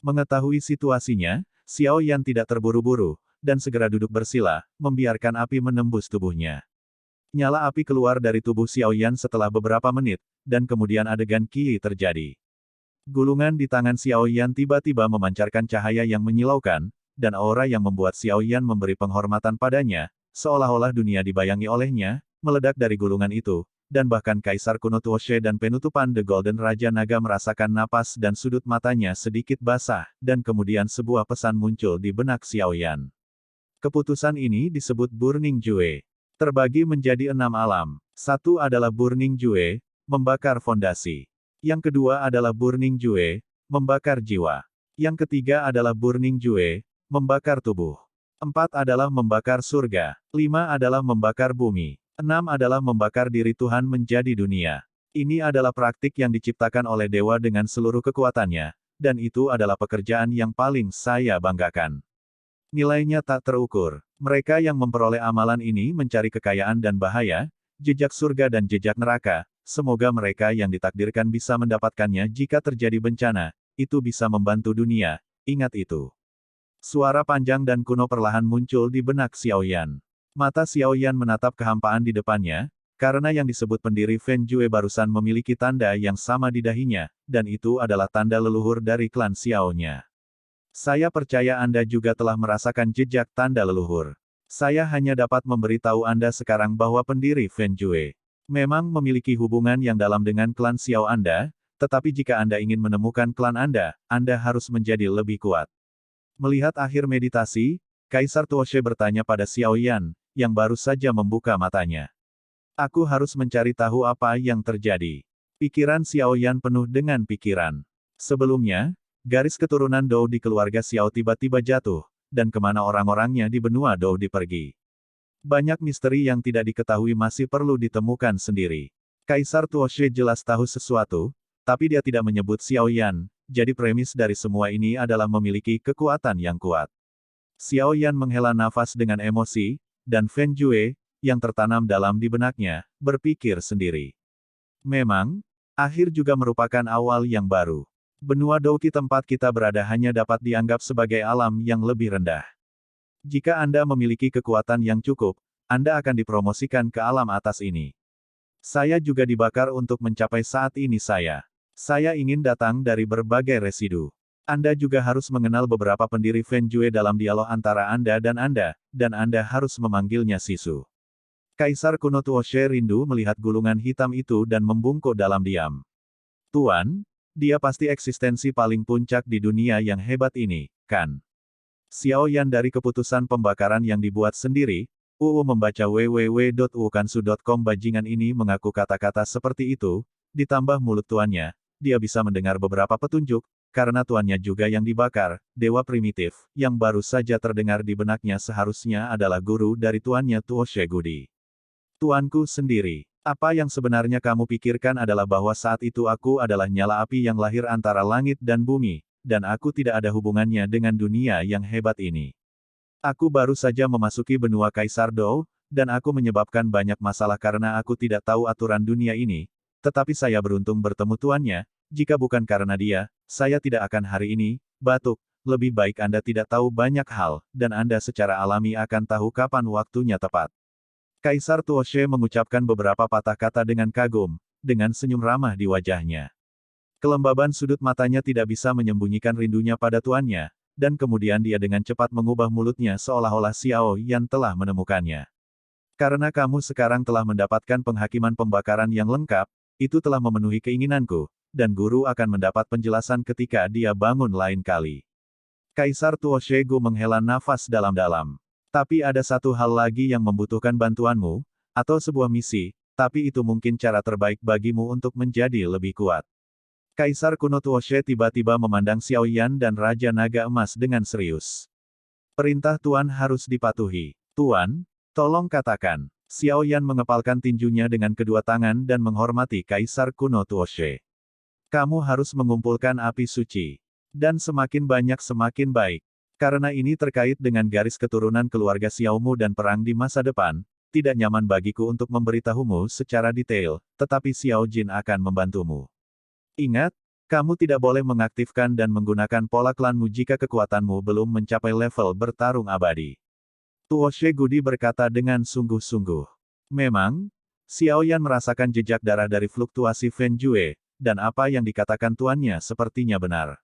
Mengetahui situasinya, Xiao Yan tidak terburu-buru, dan segera duduk bersila, membiarkan api menembus tubuhnya. Nyala api keluar dari tubuh Xiao Yan setelah beberapa menit, dan kemudian adegan Qi terjadi. Gulungan di tangan Xiao Yan tiba-tiba memancarkan cahaya yang menyilaukan, dan aura yang membuat Xiao Yan memberi penghormatan padanya, seolah-olah dunia dibayangi olehnya, meledak dari gulungan itu, dan bahkan Kaisar kuno Tuoshe dan penutupan The Golden Raja Naga merasakan napas dan sudut matanya sedikit basah, dan kemudian sebuah pesan muncul di benak Xiao Yan. Keputusan ini disebut Burning Jue. Terbagi menjadi 6 alam. Satu adalah Burning Jue, membakar fondasi. Yang kedua adalah Burning Jue, membakar jiwa. Yang ketiga adalah Burning Jue, membakar tubuh. 4 adalah membakar surga. 5 adalah membakar bumi. 6 adalah membakar diri Tuhan menjadi dunia. Ini adalah praktik yang diciptakan oleh dewa dengan seluruh kekuatannya, dan itu adalah pekerjaan yang paling saya banggakan. Nilainya tak terukur. Mereka yang memperoleh amalan ini mencari kekayaan dan bahaya, jejak surga dan jejak neraka. Semoga mereka yang ditakdirkan bisa mendapatkannya jika terjadi bencana, itu bisa membantu dunia. Ingat itu. Suara panjang dan kuno perlahan muncul di benak Xiaoyan. Mata Xiaoyan menatap kehampaan di depannya, karena yang disebut pendiri Fen Jue barusan memiliki tanda yang sama di dahinya, dan itu adalah tanda leluhur dari klan Xiaonya. Saya percaya Anda juga telah merasakan jejak tanda leluhur. Saya hanya dapat memberitahu Anda sekarang bahwa pendiri Fen Jue memang memiliki hubungan yang dalam dengan klan Xiao Anda, tetapi jika Anda ingin menemukan klan Anda harus menjadi lebih kuat. Melihat akhir meditasi, Kaisar Tuoshe bertanya pada Xiaoyan, yang baru saja membuka matanya. Aku harus mencari tahu apa yang terjadi. Pikiran Xiaoyan penuh dengan pikiran. Sebelumnya, garis keturunan Dou di keluarga Xiao tiba-tiba jatuh, dan kemana orang-orangnya di benua Dou dipergi. Banyak misteri yang tidak diketahui masih perlu ditemukan sendiri. Kaisar Tuoshe jelas tahu sesuatu, tapi dia tidak menyebut Xiaoyan, jadi premis dari semua ini adalah memiliki kekuatan yang kuat. Xiaoyan menghela nafas dengan emosi, dan Fen Jue, yang tertanam dalam di benaknya, berpikir sendiri. Memang, akhir juga merupakan awal yang baru. Benua Douki tempat kita berada hanya dapat dianggap sebagai alam yang lebih rendah. Jika Anda memiliki kekuatan yang cukup, Anda akan dipromosikan ke alam atas ini. Saya juga dibakar untuk mencapai saat ini Saya ingin datang dari berbagai residu. Anda juga harus mengenal beberapa pendiri Fen Jue dalam dialog antara Anda, dan Anda harus memanggilnya Sisu. Kaisar kuno Tuoshe rindu melihat gulungan hitam itu dan membungkuk dalam diam. Tuan, dia pasti eksistensi paling puncak di dunia yang hebat ini, kan? Xiaoyan dari keputusan pembakaran yang dibuat sendiri, membaca www.ukansu.com bajingan ini mengaku kata-kata seperti itu, ditambah mulut tuannya, dia bisa mendengar beberapa petunjuk, karena tuannya juga yang dibakar, dewa primitif, yang baru saja terdengar di benaknya seharusnya adalah guru dari tuannya Tuoshe Gudi. Tuanku sendiri, apa yang sebenarnya kamu pikirkan adalah bahwa saat itu aku adalah nyala api yang lahir antara langit dan bumi, dan aku tidak ada hubungannya dengan dunia yang hebat ini. Aku baru saja memasuki benua Kaisar Dou, dan aku menyebabkan banyak masalah karena aku tidak tahu aturan dunia ini, tetapi saya beruntung bertemu tuannya, jika bukan karena dia, saya tidak akan hari ini, batuk, lebih baik Anda tidak tahu banyak hal, dan Anda secara alami akan tahu kapan waktunya tepat. Kaisar Tuoshe mengucapkan beberapa patah kata dengan kagum, dengan senyum ramah di wajahnya. Kelembaban sudut matanya tidak bisa menyembunyikan rindunya pada tuannya, dan kemudian dia dengan cepat mengubah mulutnya seolah-olah Xiao Yan telah menemukannya. Karena kamu sekarang telah mendapatkan penghakiman pembakaran yang lengkap, itu telah memenuhi keinginanku, dan guru akan mendapat penjelasan ketika dia bangun lain kali. Kaisar Tuoshe Gu menghela nafas dalam-dalam. Tapi ada satu hal lagi yang membutuhkan bantuanmu, atau sebuah misi, tapi itu mungkin cara terbaik bagimu untuk menjadi lebih kuat. Kaisar kuno Tuoshe tiba-tiba memandang Xiaoyan dan Raja Naga Emas dengan serius. Perintah Tuan harus dipatuhi. Tuan, tolong katakan. Xiaoyan mengepalkan tinjunya dengan kedua tangan dan menghormati Kaisar kuno Tuoshe. Kamu harus mengumpulkan api suci. Dan semakin banyak semakin baik. Karena ini terkait dengan garis keturunan keluarga Xiaomu dan perang di masa depan, tidak nyaman bagiku untuk memberitahumu secara detail, tetapi Xiao Jin akan membantumu. Ingat, kamu tidak boleh mengaktifkan dan menggunakan pola klanmu jika kekuatanmu belum mencapai level bertarung abadi. Tuoshe Gudi berkata dengan sungguh-sungguh. Memang, Xiaoyan merasakan jejak darah dari fluktuasi Fen Jue, dan apa yang dikatakan tuannya sepertinya benar.